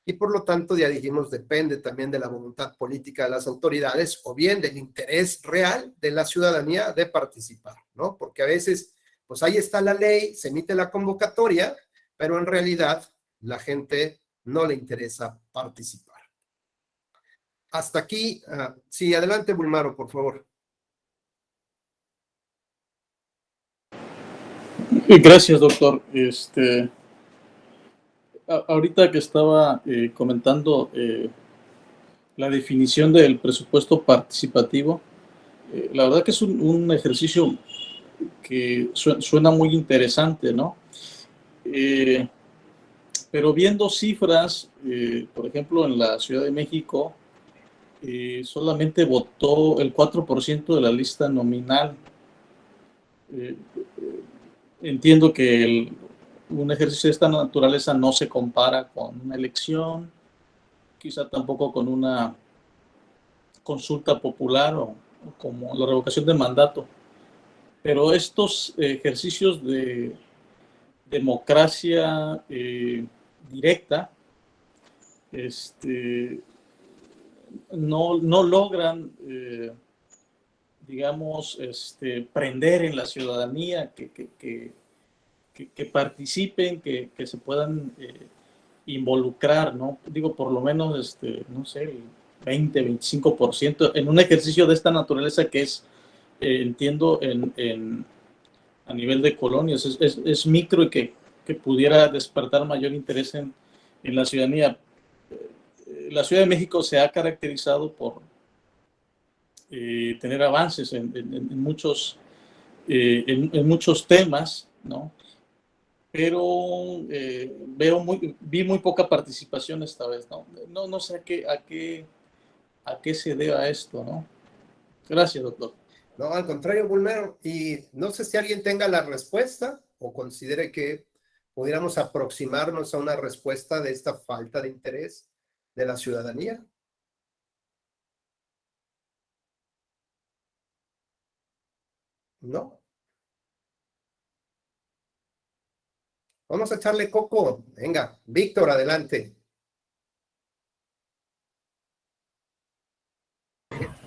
y por lo tanto, ya dijimos, depende también de la voluntad política de las autoridades o bien del interés real de la ciudadanía de participar, ¿no? Porque a veces, pues ahí está la ley, se emite la convocatoria, pero en realidad la gente no le interesa participar. Hasta aquí. Sí, adelante, Bulmaro, por favor. Gracias, doctor. Ahorita que estaba comentando la definición del presupuesto participativo, la verdad que es un ejercicio que suena muy interesante, ¿no? Pero viendo cifras, por ejemplo, en la Ciudad de México, solamente votó el 4% de la lista nominal. Entiendo que un ejercicio de esta naturaleza no se compara con una elección, quizá tampoco con una consulta popular o como la revocación de mandato. Pero estos ejercicios de democracia directa no logran, digamos, prender en la ciudadanía, que participen, que se puedan involucrar, ¿no? Digo, por lo menos, no sé, el 20-25% en un ejercicio de esta naturaleza que es, entiendo, a nivel de colonias, es micro y que pudiera despertar mayor interés en la ciudadanía. La Ciudad de México se ha caracterizado por tener avances en muchos, en muchos temas, ¿no? Pero vi muy poca participación esta vez, ¿no? No sé a qué se deba esto, ¿no? Gracias, doctor. No, al contrario, Bulmero. Y no sé si alguien tenga la respuesta o considere que pudiéramos aproximarnos a una respuesta de esta falta de interés de la ciudadanía. ¿No? Vamos a echarle coco. Venga, Víctor, adelante.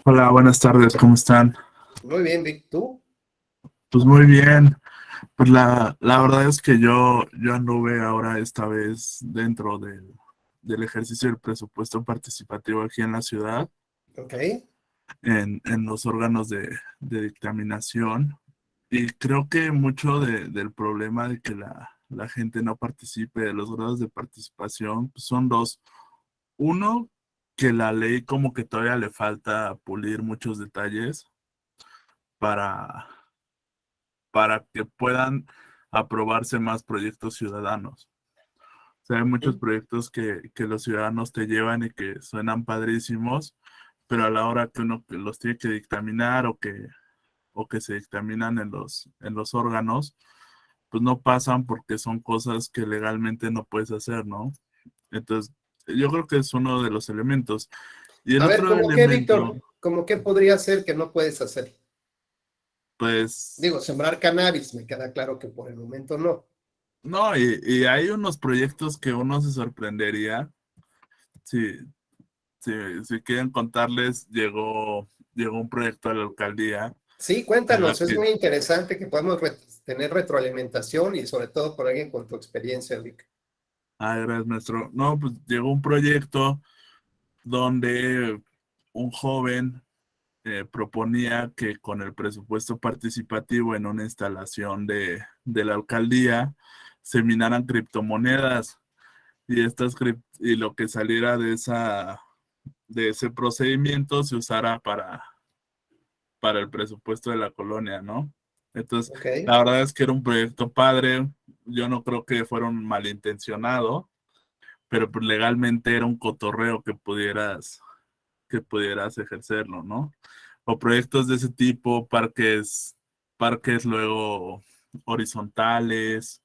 Hola, buenas tardes, ¿cómo están? Muy bien, Víctor. ¿Tú? Pues muy bien. Pues la verdad es que yo anduve ahora esta vez dentro del ejercicio del presupuesto participativo aquí en la ciudad, Ok. en los órganos de dictaminación, y creo que mucho del problema de que la gente no participe, de los grados de participación, pues son dos. Uno, que la ley como que todavía le falta pulir muchos detalles para que puedan aprobarse más proyectos ciudadanos. O sea, hay muchos proyectos que los ciudadanos te llevan y que suenan padrísimos, pero a la hora que uno los tiene que dictaminar o que se dictaminan en los órganos, pues no pasan porque son cosas que legalmente no puedes hacer, ¿no? Entonces, yo creo que es uno de los elementos. Y el A ver, otro ¿cómo qué, elemento, Víctor? ¿Cómo qué podría ser que no puedes hacer? pues, Digo, sembrar cannabis, me queda claro que por el momento no. no, y hay unos proyectos que uno se sorprendería. Si, si quieren contarles, llegó un proyecto a la alcaldía Sí, en la cuéntanos, es que, muy interesante que podamos tener retroalimentación y sobre todo por alguien con tu experiencia, Vic. gracias, maestro. No, pues llegó un proyecto donde un joven proponía que con el presupuesto participativo en una instalación de la alcaldía se minaran criptomonedas y y lo que saliera de ese procedimiento se usara para el presupuesto de la colonia, ¿no? Entonces, Ok, la verdad es que era un proyecto padre. Yo no creo que fuera un malintencionado, pero pues legalmente era un cotorreo que pudieras ejercerlo, ¿no? O proyectos de ese tipo, parques luego horizontales,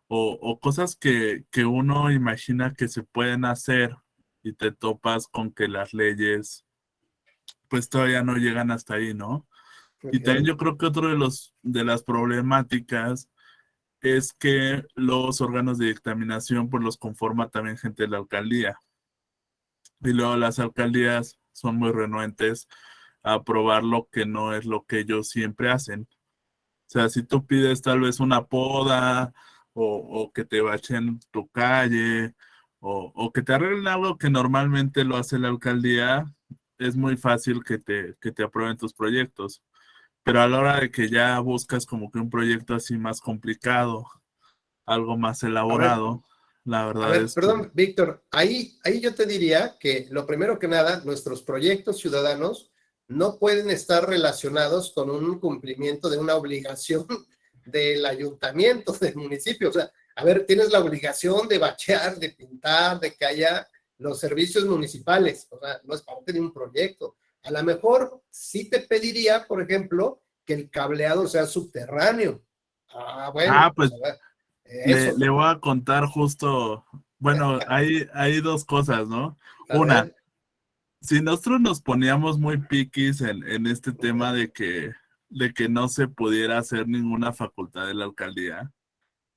o cosas que uno imagina que se pueden hacer y te topas con que las leyes pues todavía no llegan hasta ahí, ¿no? Y también ok. yo creo que otro de las problemáticas es que los órganos de dictaminación pues los conforma también gente de la alcaldía. Y luego las alcaldías son muy renuentes a aprobar lo que no es lo que ellos siempre hacen. O sea, si tú pides tal vez una poda o que te bachen tu calle o que te arreglen algo que normalmente lo hace la alcaldía, es muy fácil que te aprueben tus proyectos. Pero a la hora de que ya buscas como que un proyecto así más complicado, algo más A ver, elaborado, la a verdad ver, es que perdón, Víctor, ahí yo te diría que lo primero que nada, nuestros proyectos ciudadanos no pueden estar relacionados con un cumplimiento de una obligación del ayuntamiento, del municipio. O sea, a ver, tienes la obligación de bachear, de pintar, de que haya los servicios municipales. O sea, no es parte de un proyecto. A lo mejor sí te pediría, por ejemplo, que el cableado sea subterráneo. Ah, bueno, pues pues a ver, eso. le voy a contar justo, bueno, hay dos cosas, ¿no? A Una, ver, si nosotros nos poníamos muy piquis en este tema de que no se pudiera hacer ninguna facultad de la alcaldía,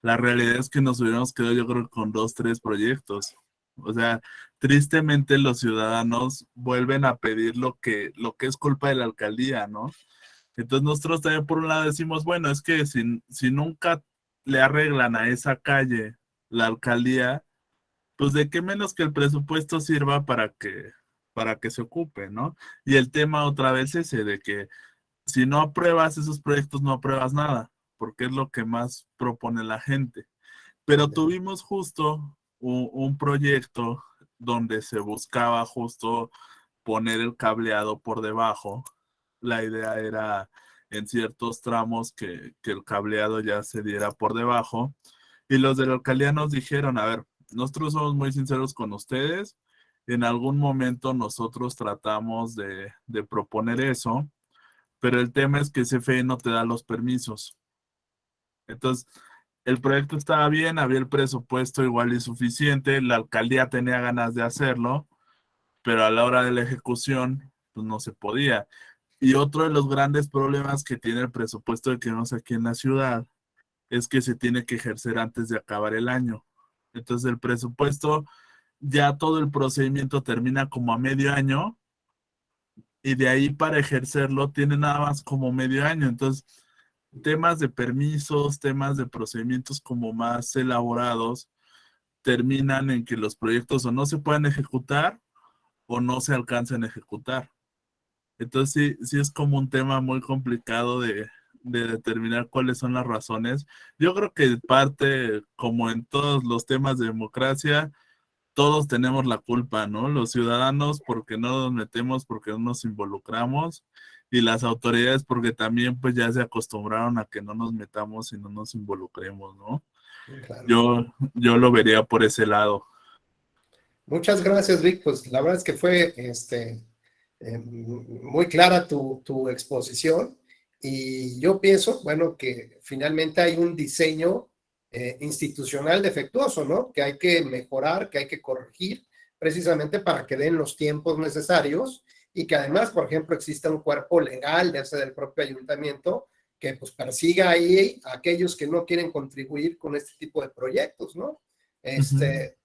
la realidad es que nos hubiéramos quedado yo creo con dos, tres proyectos. O sea, tristemente los ciudadanos vuelven a pedir lo que es culpa de la alcaldía, ¿no? Entonces nosotros también por un lado decimos, bueno, es que si nunca le arreglan a esa calle la alcaldía, pues de qué menos que el presupuesto sirva para que se ocupe, ¿no? Y el tema otra vez es ese de que si no apruebas esos proyectos, no apruebas nada, porque es lo que más propone la gente. Pero tuvimos justo un proyecto donde se buscaba justo poner el cableado por debajo la idea era en ciertos tramos que el cableado ya se diera por debajo. Y los de la alcaldía nos dijeron, a ver, nosotros somos muy sinceros con ustedes. En algún momento nosotros tratamos de proponer eso, pero el tema es que CFE no te da los permisos. Entonces, el proyecto estaba bien, había el presupuesto igual y suficiente, la alcaldía tenía ganas de hacerlo, pero a la hora de la ejecución, pues no se podía. Y otro de los grandes problemas que tiene el presupuesto de que no sé aquí en la ciudad es que se tiene que ejercer antes de acabar el año. Entonces el presupuesto, ya todo el procedimiento termina como a medio año y de ahí para ejercerlo tiene nada más como medio año. Entonces, temas de permisos, temas de procedimientos como más elaborados, terminan en que los proyectos o no se pueden ejecutar o no se alcanzan a ejecutar. Entonces sí es como un tema muy complicado de determinar cuáles son las razones. Yo creo que parte, como en todos los temas de democracia, todos tenemos la culpa, ¿no? Los ciudadanos porque no nos metemos, porque no nos involucramos, y las autoridades porque también pues ya se acostumbraron a que no nos metamos y no nos involucremos, ¿no? Claro. Yo lo vería por ese lado. Muchas gracias, Vic. Pues la verdad es que fue muy clara tu exposición, y yo pienso, bueno, que finalmente hay un diseño institucional defectuoso, ¿no? Que hay que mejorar, que hay que corregir, precisamente para que den los tiempos necesarios, y que además, por ejemplo, exista un cuerpo legal, ya sea del propio ayuntamiento, que pues persiga ahí a aquellos que no quieren contribuir con este tipo de proyectos, ¿no?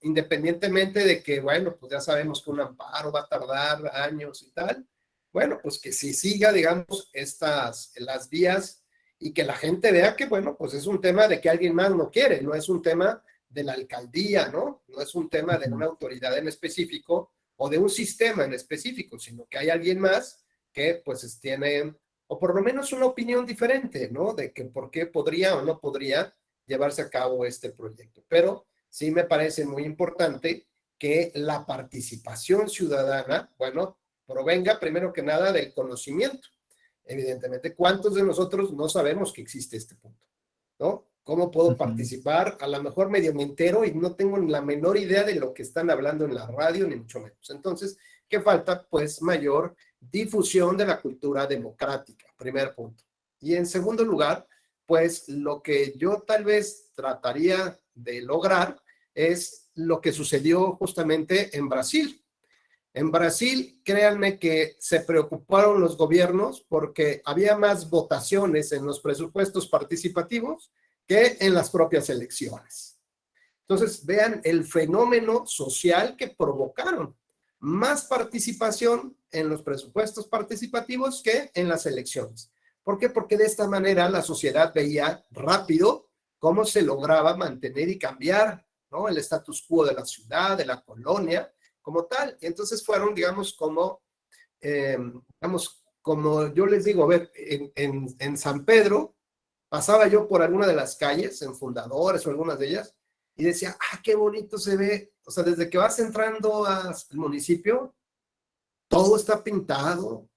Independientemente de que, bueno, pues ya sabemos que un amparo va a tardar años y tal, bueno, pues que si siga, digamos, las vías, y que la gente vea que, bueno, pues es un tema de que alguien más no quiere, no es un tema de la alcaldía, ¿no? No es un tema de una autoridad en específico o de un sistema en específico, sino que hay alguien más que pues tiene, o por lo menos una opinión diferente, ¿no? De que por qué podría o no podría llevarse a cabo este proyecto. Pero sí me parece muy importante que la participación ciudadana, bueno, provenga primero que nada del conocimiento. Evidentemente, ¿cuántos de nosotros no sabemos que existe este punto? ¿No? ¿Cómo puedo participar? A lo mejor medio me entero y no tengo la menor idea de lo que están hablando en la radio, ni mucho menos. Entonces, ¿qué falta? Pues mayor difusión de la cultura democrática, primer punto. Y en segundo lugar, pues lo que yo tal vez trataría de lograr es lo que sucedió justamente en Brasil. En Brasil, créanme que se preocuparon los gobiernos porque había más votaciones en los presupuestos participativos que en las propias elecciones. Entonces, vean el fenómeno social que provocaron. Más participación en los presupuestos participativos que en las elecciones. ¿Por qué? Porque de esta manera la sociedad veía rápido cómo se lograba mantener y cambiar, ¿no?, el status quo de la ciudad, de la colonia, como tal. Y entonces fueron, digamos, como yo les digo, a ver, en San Pedro, pasaba yo por alguna de las calles, en Fundadores o algunas de ellas, y decía, qué bonito se ve. O sea, desde que vas entrando al municipio, todo está pintado,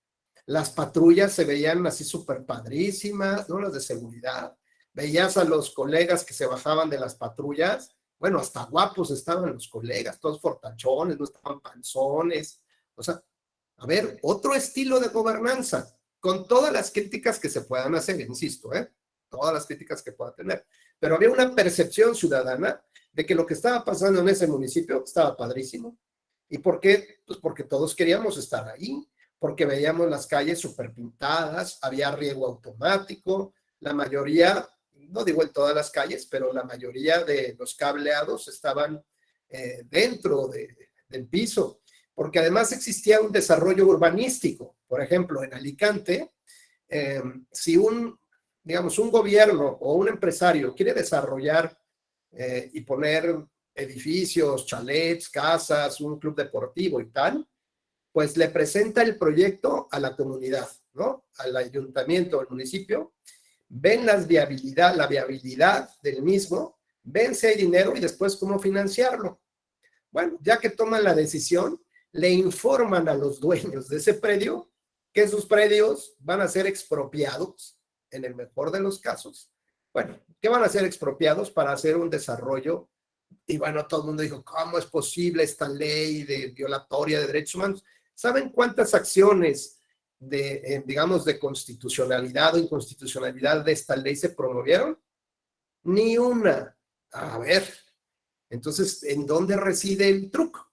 las patrullas se veían así súper padrísimas, ¿no? Las de seguridad. Veías a los colegas que se bajaban de las patrullas, bueno, hasta guapos estaban los colegas, todos fortachones, no estaban panzones. O sea, a ver, otro estilo de gobernanza, con todas las críticas que se puedan hacer, insisto, todas las críticas que pueda tener. Pero había una percepción ciudadana de que lo que estaba pasando en ese municipio estaba padrísimo. ¿Y por qué? Pues porque todos queríamos estar ahí, porque veíamos las calles súper pintadas, había riego automático, la mayoría, no digo en todas las calles, pero la mayoría de los cableados estaban dentro del piso, porque además existía un desarrollo urbanístico. Por ejemplo, en Alicante, si un gobierno o un empresario quiere desarrollar y poner edificios, chalets, casas, un club deportivo y tal, pues le presenta el proyecto a la comunidad, ¿no? Al ayuntamiento, al municipio, ven la viabilidad del mismo, ven si hay dinero y después cómo financiarlo. Bueno, ya que toman la decisión, le informan a los dueños de ese predio que sus predios van a ser expropiados, en el mejor de los casos. Bueno, que van a ser expropiados para hacer un desarrollo. Y bueno, todo el mundo dijo, ¿cómo es posible esta ley de violatoria de derechos humanos? ¿Saben cuántas acciones digamos, de constitucionalidad o inconstitucionalidad de esta ley se promovieron? Ni una. A ver, entonces, ¿en dónde reside el truco?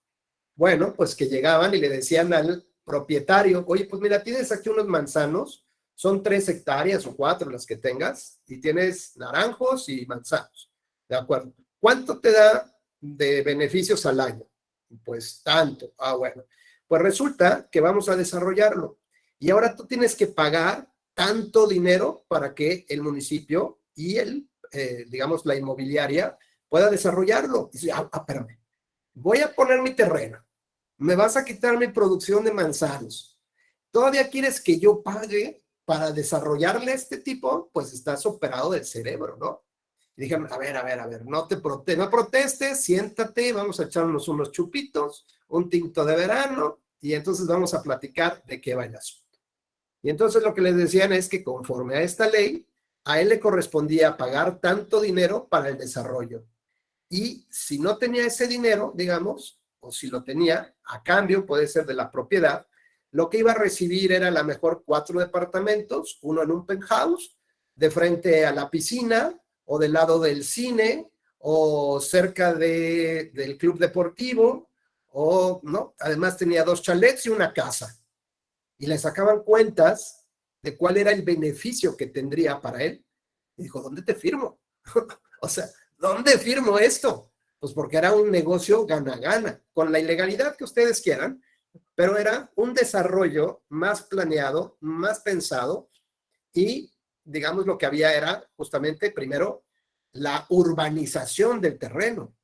Bueno, pues que llegaban y le decían al propietario, oye, pues mira, tienes aquí unos manzanos, son 3 hectáreas o 4 las que tengas, y tienes naranjos y manzanos, ¿de acuerdo? ¿Cuánto te da de beneficios al año? Pues tanto. Ah, bueno. Pues resulta que vamos a desarrollarlo. Y ahora tú tienes que pagar tanto dinero para que el municipio y digamos, la inmobiliaria pueda desarrollarlo. Y dice, espérame, voy a poner mi terreno, me vas a quitar mi producción de manzanos, ¿todavía quieres que yo pague para desarrollarle a este tipo? Pues estás operado del cerebro, ¿no? Y dijeron, a ver, no protestes, siéntate, vamos a echarnos unos chupitos, un tinto de verano, y entonces vamos a platicar de qué va el asunto. Y entonces lo que les decían es que conforme a esta ley, a él le correspondía pagar tanto dinero para el desarrollo. Y si no tenía ese dinero, digamos, o si lo tenía, a cambio, puede ser de la propiedad, lo que iba a recibir era a lo mejor 4 departamentos, uno en un penthouse, de frente a la piscina, o del lado del cine, o cerca del club deportivo, o no, además tenía 2 chalets y una casa. Y le sacaban cuentas de cuál era el beneficio que tendría para él. Y dijo, ¿dónde te firmo? O sea, ¿dónde firmo esto? Pues porque era un negocio gana-gana, con la ilegalidad que ustedes quieran, pero era un desarrollo más planeado, más pensado, y digamos lo que había era justamente primero la urbanización del terreno.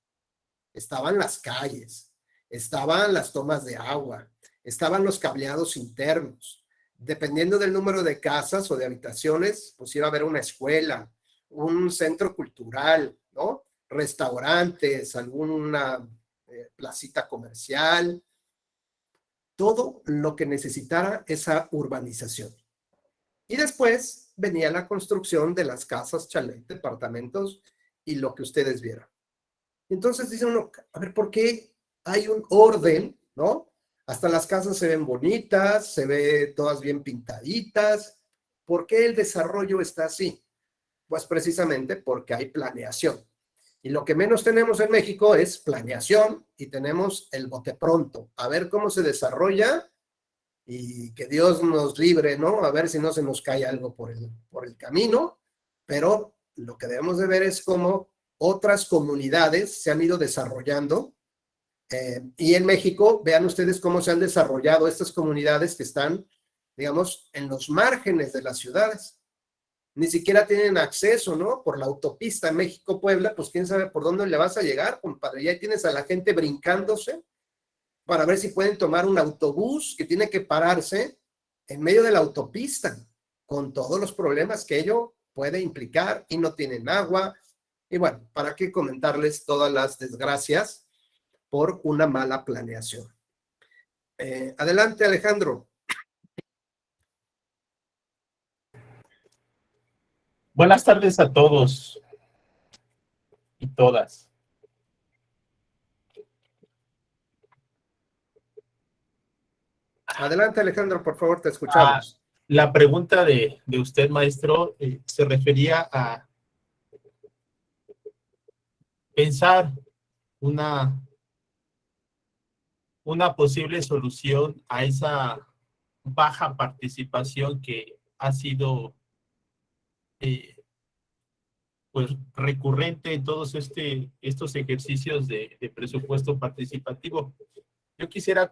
Estaban las calles, estaban las tomas de agua, estaban los cableados internos. Dependiendo del número de casas o de habitaciones, pues iba a haber una escuela, un centro cultural, ¿no? Restaurantes, alguna placita comercial, todo lo que necesitara esa urbanización. Y después venía la construcción de las casas, chalet, departamentos y lo que ustedes vieran. Entonces dice uno, a ver, ¿por qué hay un orden, no? Hasta las casas se ven bonitas, se ve todas bien pintaditas. ¿Por qué el desarrollo está así? Pues precisamente porque hay planeación. Y lo que menos tenemos en México es planeación y tenemos el bote pronto. A ver cómo se desarrolla y que Dios nos libre, ¿no? A ver si no se nos cae algo por el camino. Pero lo que debemos de ver es cómo otras comunidades se han ido desarrollando. Y en México, vean ustedes cómo se han desarrollado estas comunidades que están, digamos, en los márgenes de las ciudades. Ni siquiera tienen acceso, ¿no? Por la autopista México-Puebla, pues quién sabe por dónde le vas a llegar, compadre. Ya tienes a la gente brincándose para ver si pueden tomar un autobús que tiene que pararse en medio de la autopista, con todos los problemas que ello puede implicar, y no tienen agua. Y bueno, ¿para qué comentarles todas las desgracias por una mala planeación? Adelante, Alejandro. Buenas tardes a todos y todas. Adelante, Alejandro, por favor, te escuchamos. La pregunta de usted, maestro, se refería a pensar una posible solución a esa baja participación que ha sido pues recurrente en todos estos ejercicios de presupuesto participativo. Yo quisiera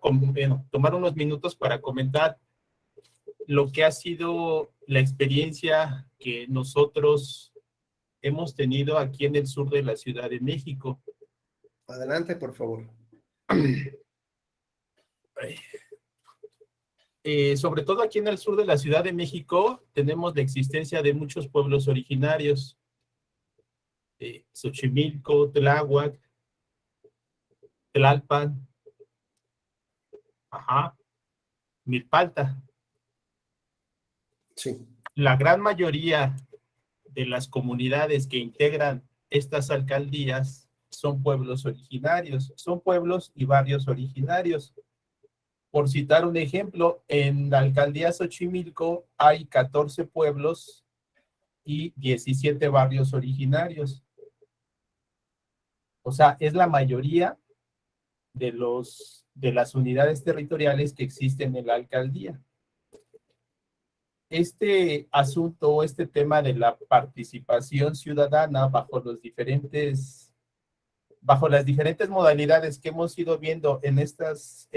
tomar unos minutos para comentar lo que ha sido la experiencia que nosotros hemos tenido aquí en el sur de la Ciudad de México. Adelante, por favor. Sobre todo aquí en el sur de la Ciudad de México tenemos la existencia de muchos pueblos originarios. Xochimilco, Tláhuac, Tlalpan, Milpalta. Sí. La gran mayoría de las comunidades que integran estas alcaldías son pueblos originarios, son pueblos y barrios originarios. Por citar un ejemplo, en la alcaldía Xochimilco hay 14 pueblos y 17 barrios originarios. O sea, es la mayoría de las unidades territoriales que existen en la alcaldía. Este asunto, este tema de la participación ciudadana bajo las diferentes modalidades que hemos ido viendo en estas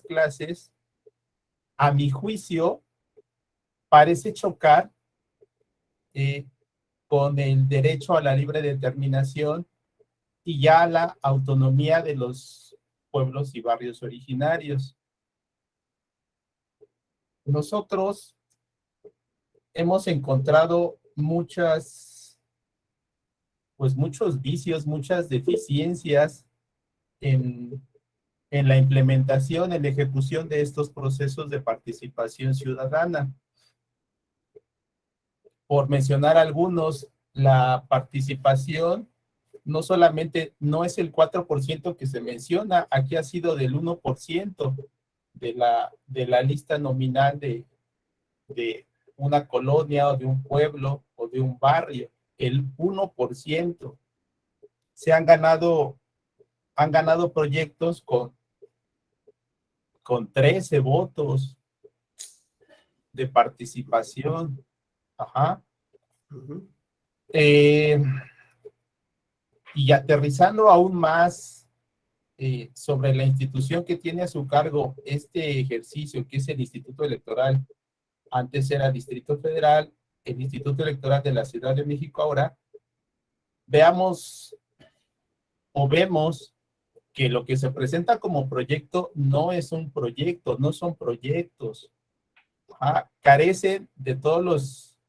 clases, a mi juicio, parece chocar con el derecho a la libre determinación y ya a la autonomía de los pueblos y barrios originarios. Nosotros hemos encontrado muchos vicios, muchas deficiencias en la implementación, en la ejecución de estos procesos de participación ciudadana. Por mencionar algunos, la participación no solamente no es el 4% que se menciona, aquí ha sido del 1% de la lista nominal de una colonia o de un pueblo o de un barrio, el 1%. Se han ganado proyectos con 13 votos de participación. Ajá. Ujú. Y aterrizando aún más sobre la institución que tiene a su cargo este ejercicio, que es el Instituto Electoral. Antes era Distrito Federal, el Instituto Electoral de la Ciudad de México ahora. Vemos que lo que se presenta como proyecto no es un proyecto, no son proyectos. Carecen de todos los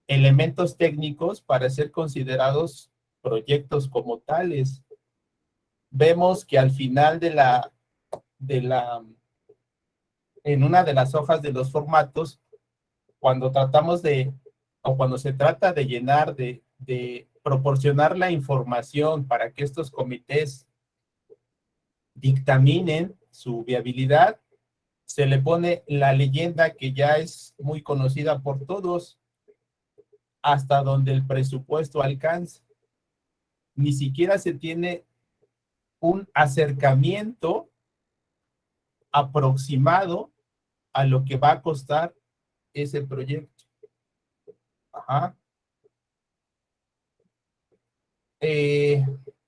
elementos técnicos para ser considerados proyectos como tales. Vemos que al final en una de las hojas de los formatos, cuando se trata de llenar, de proporcionar la información para que estos comités dictaminen su viabilidad, se le pone la leyenda que ya es muy conocida por todos, hasta donde el presupuesto alcanza. Ni siquiera se tiene un acercamiento aproximado a lo que va a costar ese proyecto. Ajá.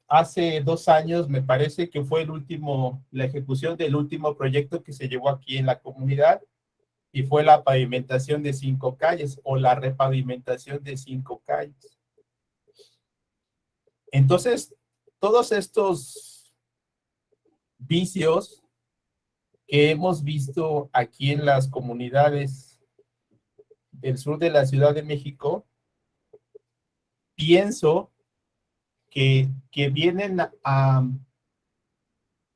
Hace 2 años me parece que fue la ejecución del último proyecto que se llevó aquí en la comunidad, y fue la pavimentación de 5 calles o la repavimentación de 5 calles. Entonces, todos estos vicios que hemos visto aquí en las comunidades del sur de la Ciudad de México, pienso que vienen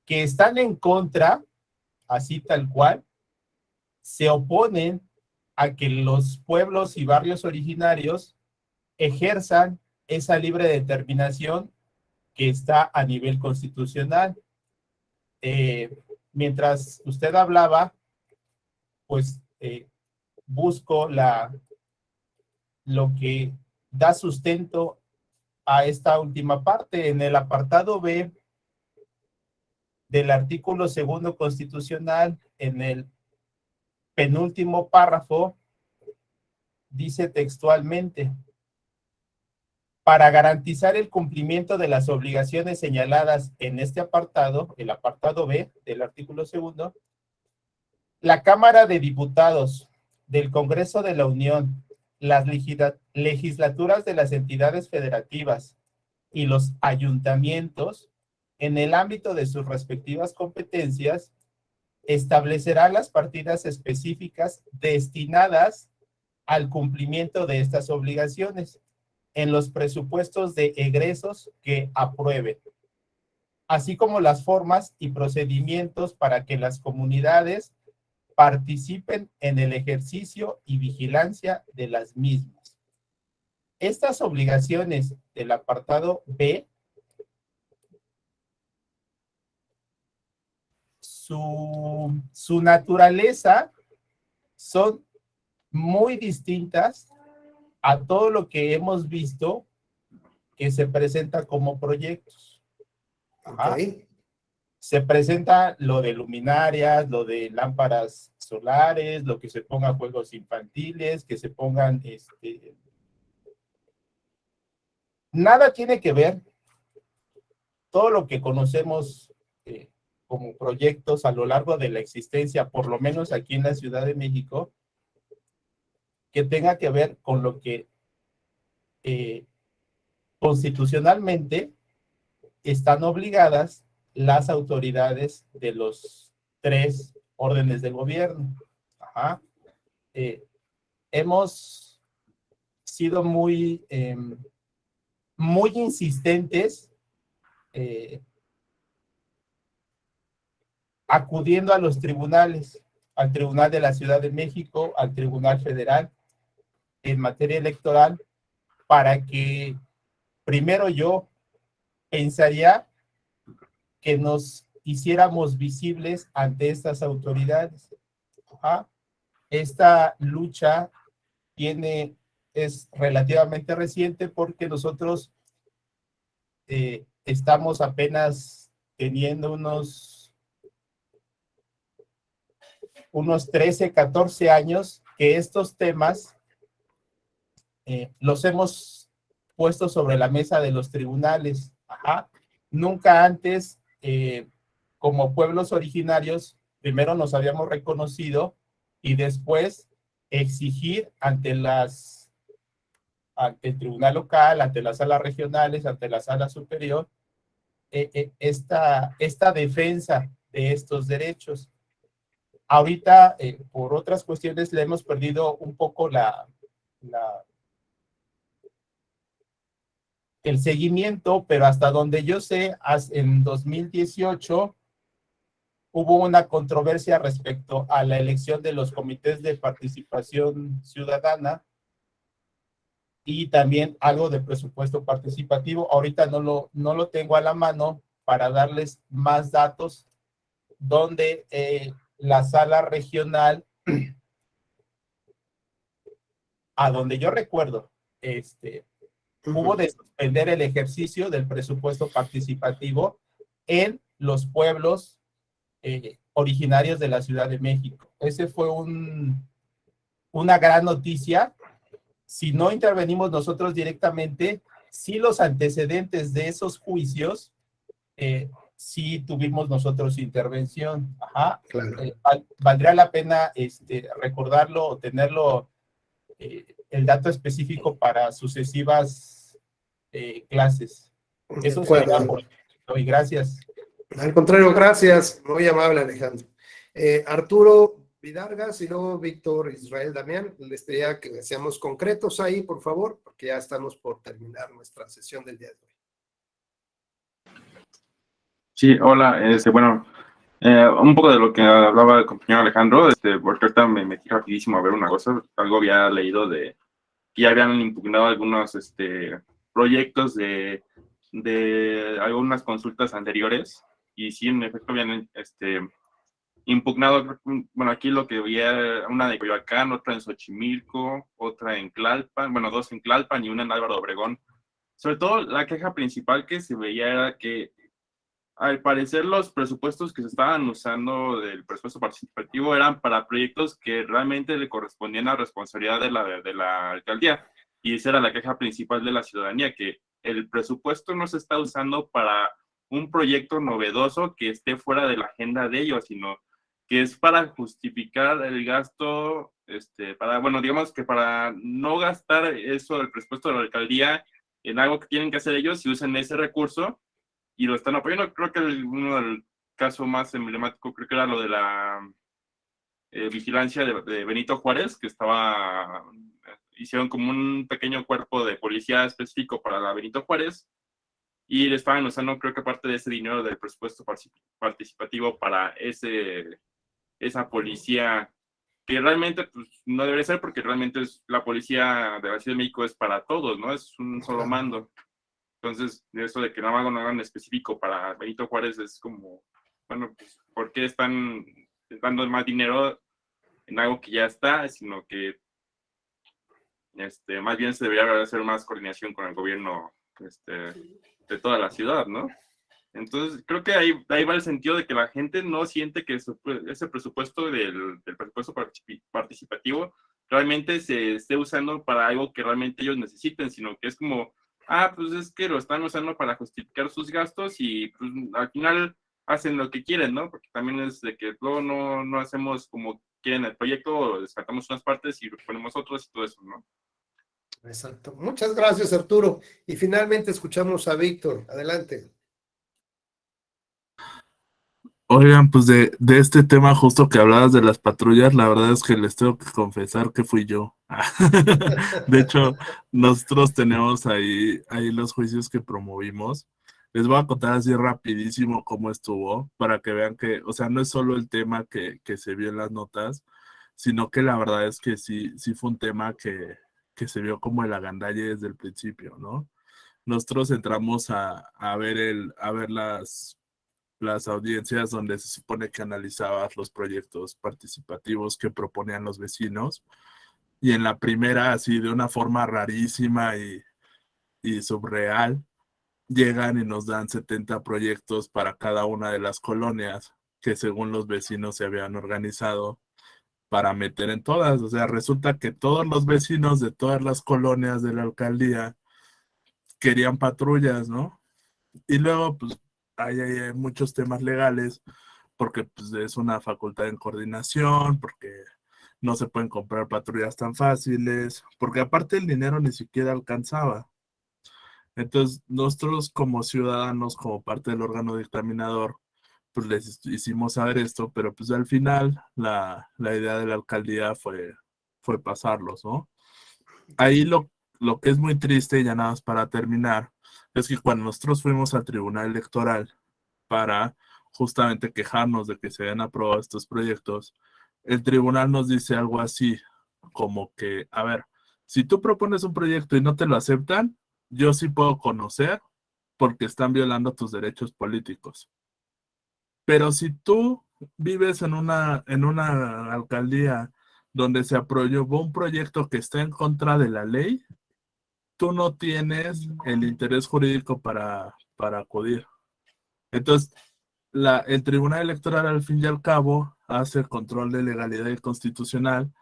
que están en contra, así tal cual, se oponen a que los pueblos y barrios originarios ejerzan esa libre determinación que está a nivel constitucional. Mientras usted hablaba, pues busco lo que da sustento a esta última parte. En el apartado B del artículo 2 constitucional, en el penúltimo párrafo, dice textualmente: para garantizar el cumplimiento de las obligaciones señaladas en este apartado, el apartado B del artículo 2, la Cámara de Diputados del Congreso de la Unión, las legislaturas de las entidades federativas y los ayuntamientos, en el ámbito de sus respectivas competencias, establecerá las partidas específicas destinadas al cumplimiento de estas obligaciones en los presupuestos de egresos que aprueben, así como las formas y procedimientos para que las comunidades participen en el ejercicio y vigilancia de las mismas. Estas obligaciones del apartado B, su naturaleza son muy distintas a todo lo que hemos visto que se presenta como proyectos. Ajá. Ok. Se presenta lo de luminarias, lo de lámparas solares, lo que se pongan juegos infantiles, que se pongan, nada tiene que ver todo lo que conocemos como proyectos a lo largo de la existencia, por lo menos aquí en la Ciudad de México, que tenga que ver con lo que constitucionalmente están obligadas las autoridades de los 3 órdenes de gobierno. Ajá. Hemos sido muy insistentes acudiendo a los tribunales, al Tribunal de la Ciudad de México, al Tribunal Federal, en materia electoral, para que primero yo pensaría que nos hiciéramos visibles ante estas autoridades. Ajá. Esta lucha es relativamente reciente porque nosotros estamos apenas teniendo unos 13, 14 años que estos temas los hemos puesto sobre la mesa de los tribunales. Ajá. Nunca antes, como pueblos originarios, primero nos habíamos reconocido y después exigir ante el tribunal local, ante las salas regionales, ante la sala superior, esta defensa de estos derechos. Ahorita, por otras cuestiones, le hemos perdido un poco el seguimiento, pero hasta donde yo sé, en 2018 hubo una controversia respecto a la elección de los comités de participación ciudadana y también algo de presupuesto participativo. Ahorita no lo tengo a la mano para darles más datos, donde la sala regional, a donde yo recuerdo, hubo de suspender el ejercicio del presupuesto participativo en los pueblos originarios de la Ciudad de México. Ese fue una gran noticia. Si no intervenimos nosotros directamente, sí los antecedentes de esos juicios, sí tuvimos nosotros intervención. Ajá. Claro. Valdría la pena recordarlo o tenerlo, el dato específico para sucesivas clases. Eso sería por hoy. Gracias. Al contrario, gracias. Muy amable, Alejandro. Arturo Vidargas y luego Víctor Israel Damián. Les pediría que seamos concretos ahí, por favor, porque ya estamos por terminar nuestra sesión del día de hoy. Sí, hola, bueno, un poco de lo que hablaba el compañero Alejandro, porque ahorita me metí rapidísimo a ver una cosa, algo había leído de que ya habían impugnado algunos proyectos de algunas consultas anteriores, y sí, en efecto, habían impugnado, bueno, aquí lo que veía, una de Coyoacán, otra en Xochimilco, otra en Tlalpan, bueno, 2 en Tlalpan y una en Álvaro Obregón. Sobre todo, la queja principal que se veía era que, al parecer, los presupuestos que se estaban usando del presupuesto participativo eran para proyectos que realmente le correspondían a responsabilidad de la alcaldía. Y esa era la queja principal de la ciudadanía, que el presupuesto no se está usando para un proyecto novedoso que esté fuera de la agenda de ellos, sino que es para justificar el gasto, bueno, digamos que para no gastar eso del presupuesto de la alcaldía en algo que tienen que hacer ellos, y usen ese recurso y lo están apoyando. Creo que uno del caso más emblemático, creo que era lo de la vigilancia de Benito Juárez, que hicieron como un pequeño cuerpo de policía específico para la Benito Juárez, y le estaban usando, creo que parte de ese dinero del presupuesto participativo para ese esa policía que realmente pues, no debería ser, porque realmente la policía de la Ciudad de México es para todos, ¿no? Es un solo mando. Entonces, eso de que no hagan algo en específico para Benito Juárez es como, bueno, pues, ¿por qué están dando más dinero en algo que ya está? Sino que más bien se debería hacer más coordinación con el gobierno de toda la ciudad, ¿no? Entonces, creo que ahí va el sentido de que la gente no siente que ese presupuesto del presupuesto participativo realmente se esté usando para algo que realmente ellos necesiten, sino que es como, pues es que lo están usando para justificar sus gastos y pues, al final hacen lo que quieren, ¿no? Porque también es de que luego no hacemos como quieren el proyecto, descartamos unas partes y ponemos otras y todo eso, ¿no? Exacto. Muchas gracias, Arturo. Y finalmente escuchamos a Víctor. Adelante. Oigan, pues de este tema justo que hablabas de las patrullas, la verdad es que les tengo que confesar que fui yo. De hecho, nosotros tenemos ahí los juicios que promovimos. Les voy a contar así rapidísimo cómo estuvo, para que vean que, o sea, no es solo el tema que se vio en las notas, sino que la verdad es que sí fue un tema que se vio como el agandalle desde el principio, ¿no? Nosotros entramos a ver las audiencias donde se supone que analizabas los proyectos participativos que proponían los vecinos. Y en la primera, así de una forma rarísima y surreal, llegan y nos dan 70 proyectos para cada una de las colonias que según los vecinos se habían organizado para meter en todas. O sea, resulta que todos los vecinos de todas las colonias de la alcaldía querían patrullas, ¿no? Y luego, pues, hay muchos temas legales, porque pues, es una facultad en coordinación, porque no se pueden comprar patrullas tan fáciles, porque aparte el dinero ni siquiera alcanzaba. Entonces, nosotros como ciudadanos, como parte del órgano dictaminador, pues les hicimos saber esto, pero pues al final la idea de la alcaldía fue pasarlos, ¿no? Ahí lo que es muy triste, ya nada más para terminar, es que cuando nosotros fuimos al Tribunal Electoral para justamente quejarnos de que se habían aprobado estos proyectos, el tribunal nos dice algo así, como que, a ver, si tú propones un proyecto y no te lo aceptan, yo sí puedo conocer porque están violando tus derechos políticos. Pero si tú vives en una alcaldía donde se aprobó un proyecto que está en contra de la ley, tú no tienes el interés jurídico para acudir. Entonces, el Tribunal Electoral, al fin y al cabo, hace el control de legalidad y constitucional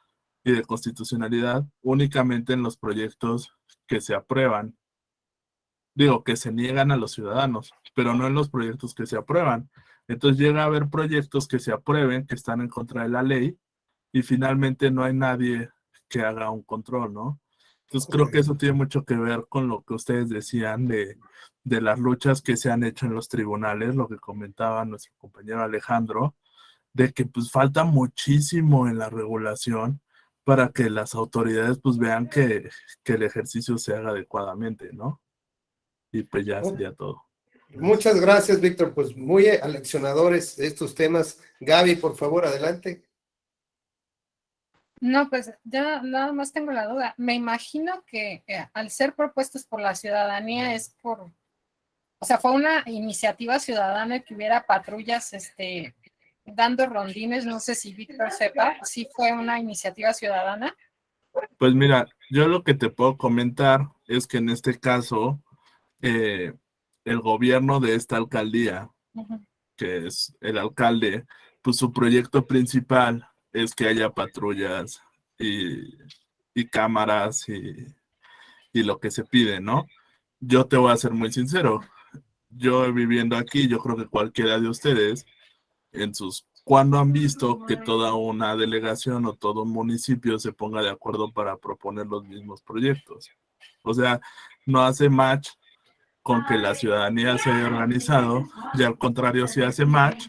y de constitucionalidad únicamente en los proyectos que se aprueban. Digo, que se niegan a los ciudadanos, pero no en los proyectos que se aprueban. Entonces llega a haber proyectos que se aprueben, que están en contra de la ley, y finalmente no hay nadie que haga un control, ¿no? Entonces creo que eso tiene mucho que ver con lo que ustedes decían de las luchas que se han hecho en los tribunales, lo que comentaba nuestro compañero Alejandro, de que pues falta muchísimo en la regulación para que las autoridades pues vean que el ejercicio se haga adecuadamente, ¿no? Y pues ya sería todo. Muchas gracias, Víctor. Pues muy aleccionadores estos temas. Gaby, por favor, adelante. No, pues ya nada más tengo la duda. Me imagino que al ser propuestos por la ciudadanía es o sea, fue una iniciativa ciudadana que hubiera patrullas dando rondines. No sé si Víctor sepa, si fue una iniciativa ciudadana. Pues mira, yo lo que te puedo comentar es que en este caso, el gobierno de esta alcaldía, que es el alcalde, pues su proyecto principal es que haya patrullas y cámaras y lo que se pide, ¿no? Yo te voy a ser muy sincero. Yo viviendo aquí, yo creo que cualquiera de ustedes, ¿cuándo han visto que toda una delegación o todo un municipio se ponga de acuerdo para proponer los mismos proyectos? O sea, no hace match con que la ciudadanía se haya organizado, y al contrario, sí hace match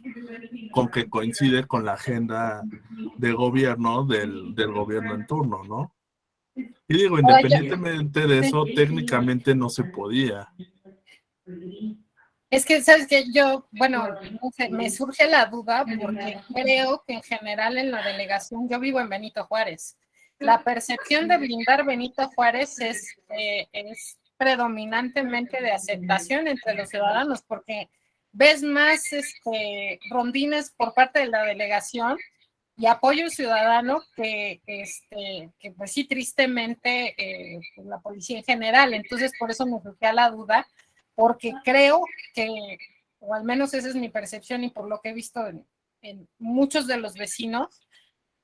con que coincide con la agenda de gobierno del gobierno en turno, ¿no? Y digo, independientemente de eso, técnicamente no se podía. Es que, ¿sabes qué? Yo, bueno, no sé, me surge la duda porque creo que en general en la delegación, yo vivo en Benito Juárez, la percepción de blindar Benito Juárez es predominantemente de aceptación entre los ciudadanos, porque ves más rondines por parte de la delegación y apoyo ciudadano que pues sí, tristemente, la policía en general. Entonces, por eso me surgía la duda, porque creo que, o al menos esa es mi percepción y por lo que he visto en muchos de los vecinos,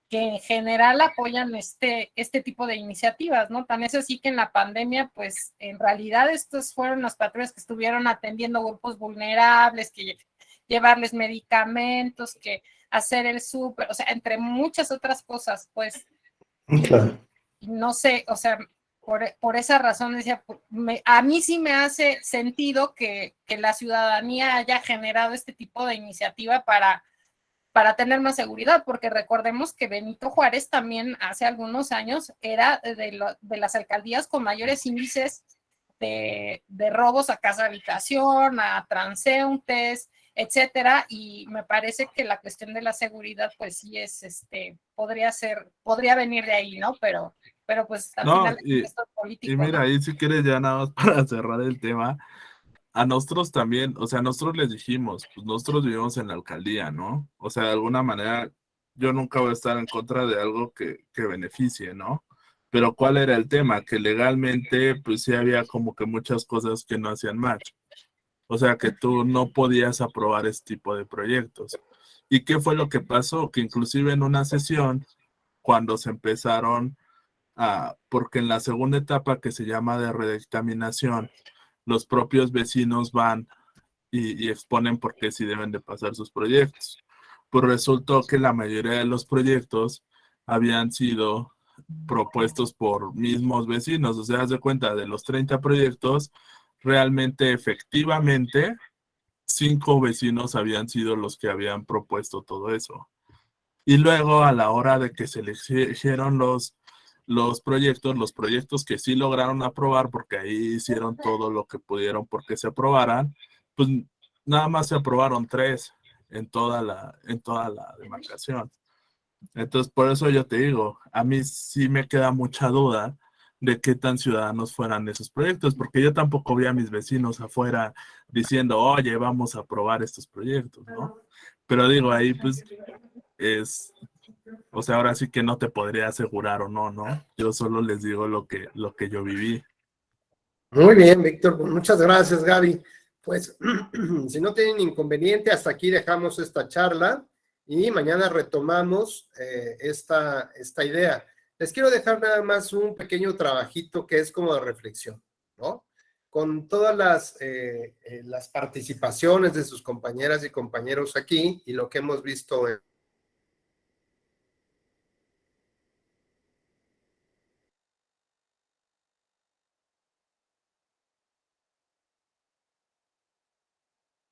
que en general apoyan este tipo de iniciativas, ¿no? Tan es así que en la pandemia, pues en realidad estas fueron las patrullas que estuvieron atendiendo grupos vulnerables, que llevarles medicamentos, que hacer el súper, o sea, entre muchas otras cosas, pues, Claro. no sé, o sea, por esa razón decía, a mí sí me hace sentido que la ciudadanía haya generado este tipo de iniciativa para tener más seguridad, porque recordemos que Benito Juárez también hace algunos años era de las alcaldías con mayores índices de robos a casa habitación, a transeúntes, etcétera, y me parece que la cuestión de la seguridad, pues sí es, podría venir de ahí, ¿no? Pero pues al No, final esto es político, y mira, ¿no? ahí si quieres ya nada más para cerrar el tema, a nosotros también, o sea, nosotros les dijimos, pues nosotros vivimos en la alcaldía, ¿no? O sea, de alguna manera, yo nunca voy a estar en contra de algo que beneficie, ¿no? Pero ¿cuál era el tema? Que legalmente, pues sí había como que muchas cosas que no hacían match. O sea, que tú no podías aprobar este tipo de proyectos. ¿Y qué fue lo que pasó? Que inclusive en una sesión, cuando se empezaron porque en la segunda etapa que se llama de redictaminación, los propios vecinos van y exponen por qué sí deben de pasar sus proyectos. Pues resultó que la mayoría de los proyectos habían sido propuestos por mismos vecinos. O sea, haz de cuenta, de los 30 proyectos, realmente, efectivamente, 5 vecinos habían sido los que habían propuesto todo eso. Y luego, a la hora de que se eligieron los proyectos que sí lograron aprobar, porque ahí hicieron todo lo que pudieron porque se aprobaran, pues nada más se aprobaron 3 en toda la demarcación. Entonces, por eso yo te digo, a mí sí me queda mucha duda de qué tan ciudadanos fueran esos proyectos, porque yo tampoco vi a mis vecinos afuera diciendo, oye, vamos a aprobar estos proyectos, ¿no? Pero digo, ahí pues o sea, ahora sí que no te podría asegurar o no, ¿no? Yo solo les digo lo que yo viví. Muy bien, Víctor. Muchas gracias, Gaby. Pues, si no tienen inconveniente, hasta aquí dejamos esta charla y mañana retomamos esta idea. Les quiero dejar nada más un pequeño trabajito que es como de reflexión, ¿no? Con todas las participaciones de sus compañeras y compañeros aquí y lo que hemos visto en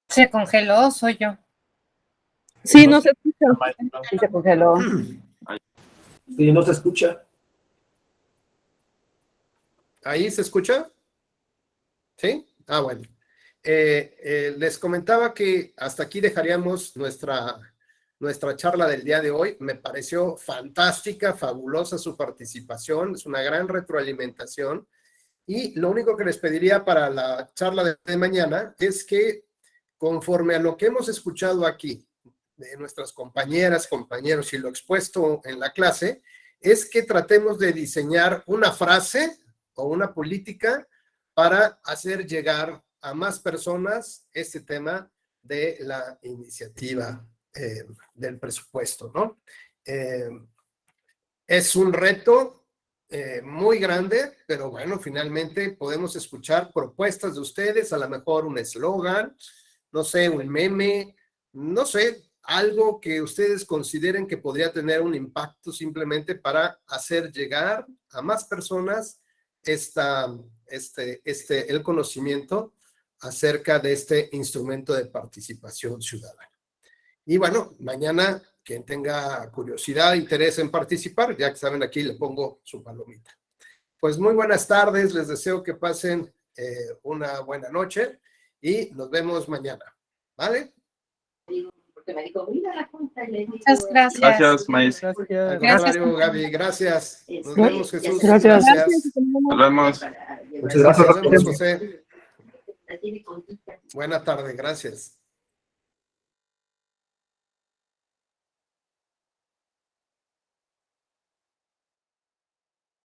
Se congeló, soy yo. Sí, no se escucha. Sí, se congeló. Sí, no se escucha. ¿Ahí se escucha? ¿Sí? Ah, bueno. Les comentaba que hasta aquí dejaríamos nuestra charla del día de hoy. Me pareció fantástica, fabulosa su participación, es una gran retroalimentación. Y lo único que les pediría para la charla de mañana es que, conforme a lo que hemos escuchado aquí, de nuestras compañeras, compañeros y lo expuesto en la clase, es que tratemos de diseñar una frase o una política para hacer llegar a más personas este tema de la iniciativa del presupuesto, ¿no? Es un reto muy grande, pero bueno, finalmente podemos escuchar propuestas de ustedes, a lo mejor un eslogan, no sé, un meme, no sé, algo que ustedes consideren que podría tener un impacto simplemente para hacer llegar a más personas el conocimiento acerca de este instrumento de participación ciudadana. Y bueno, mañana, quien tenga curiosidad, interés en participar, ya que saben, aquí le pongo su palomita. Pues muy buenas tardes, les deseo que pasen una buena noche y nos vemos mañana. ¿Vale? Muchas gracias. Gracias, maestro. Al Gracias. contrario, Gaby, gracias. Nos vemos, Jesús. Gracias. Nos vemos. Muchas gracias. Nos vemos, José. Buena tarde, gracias.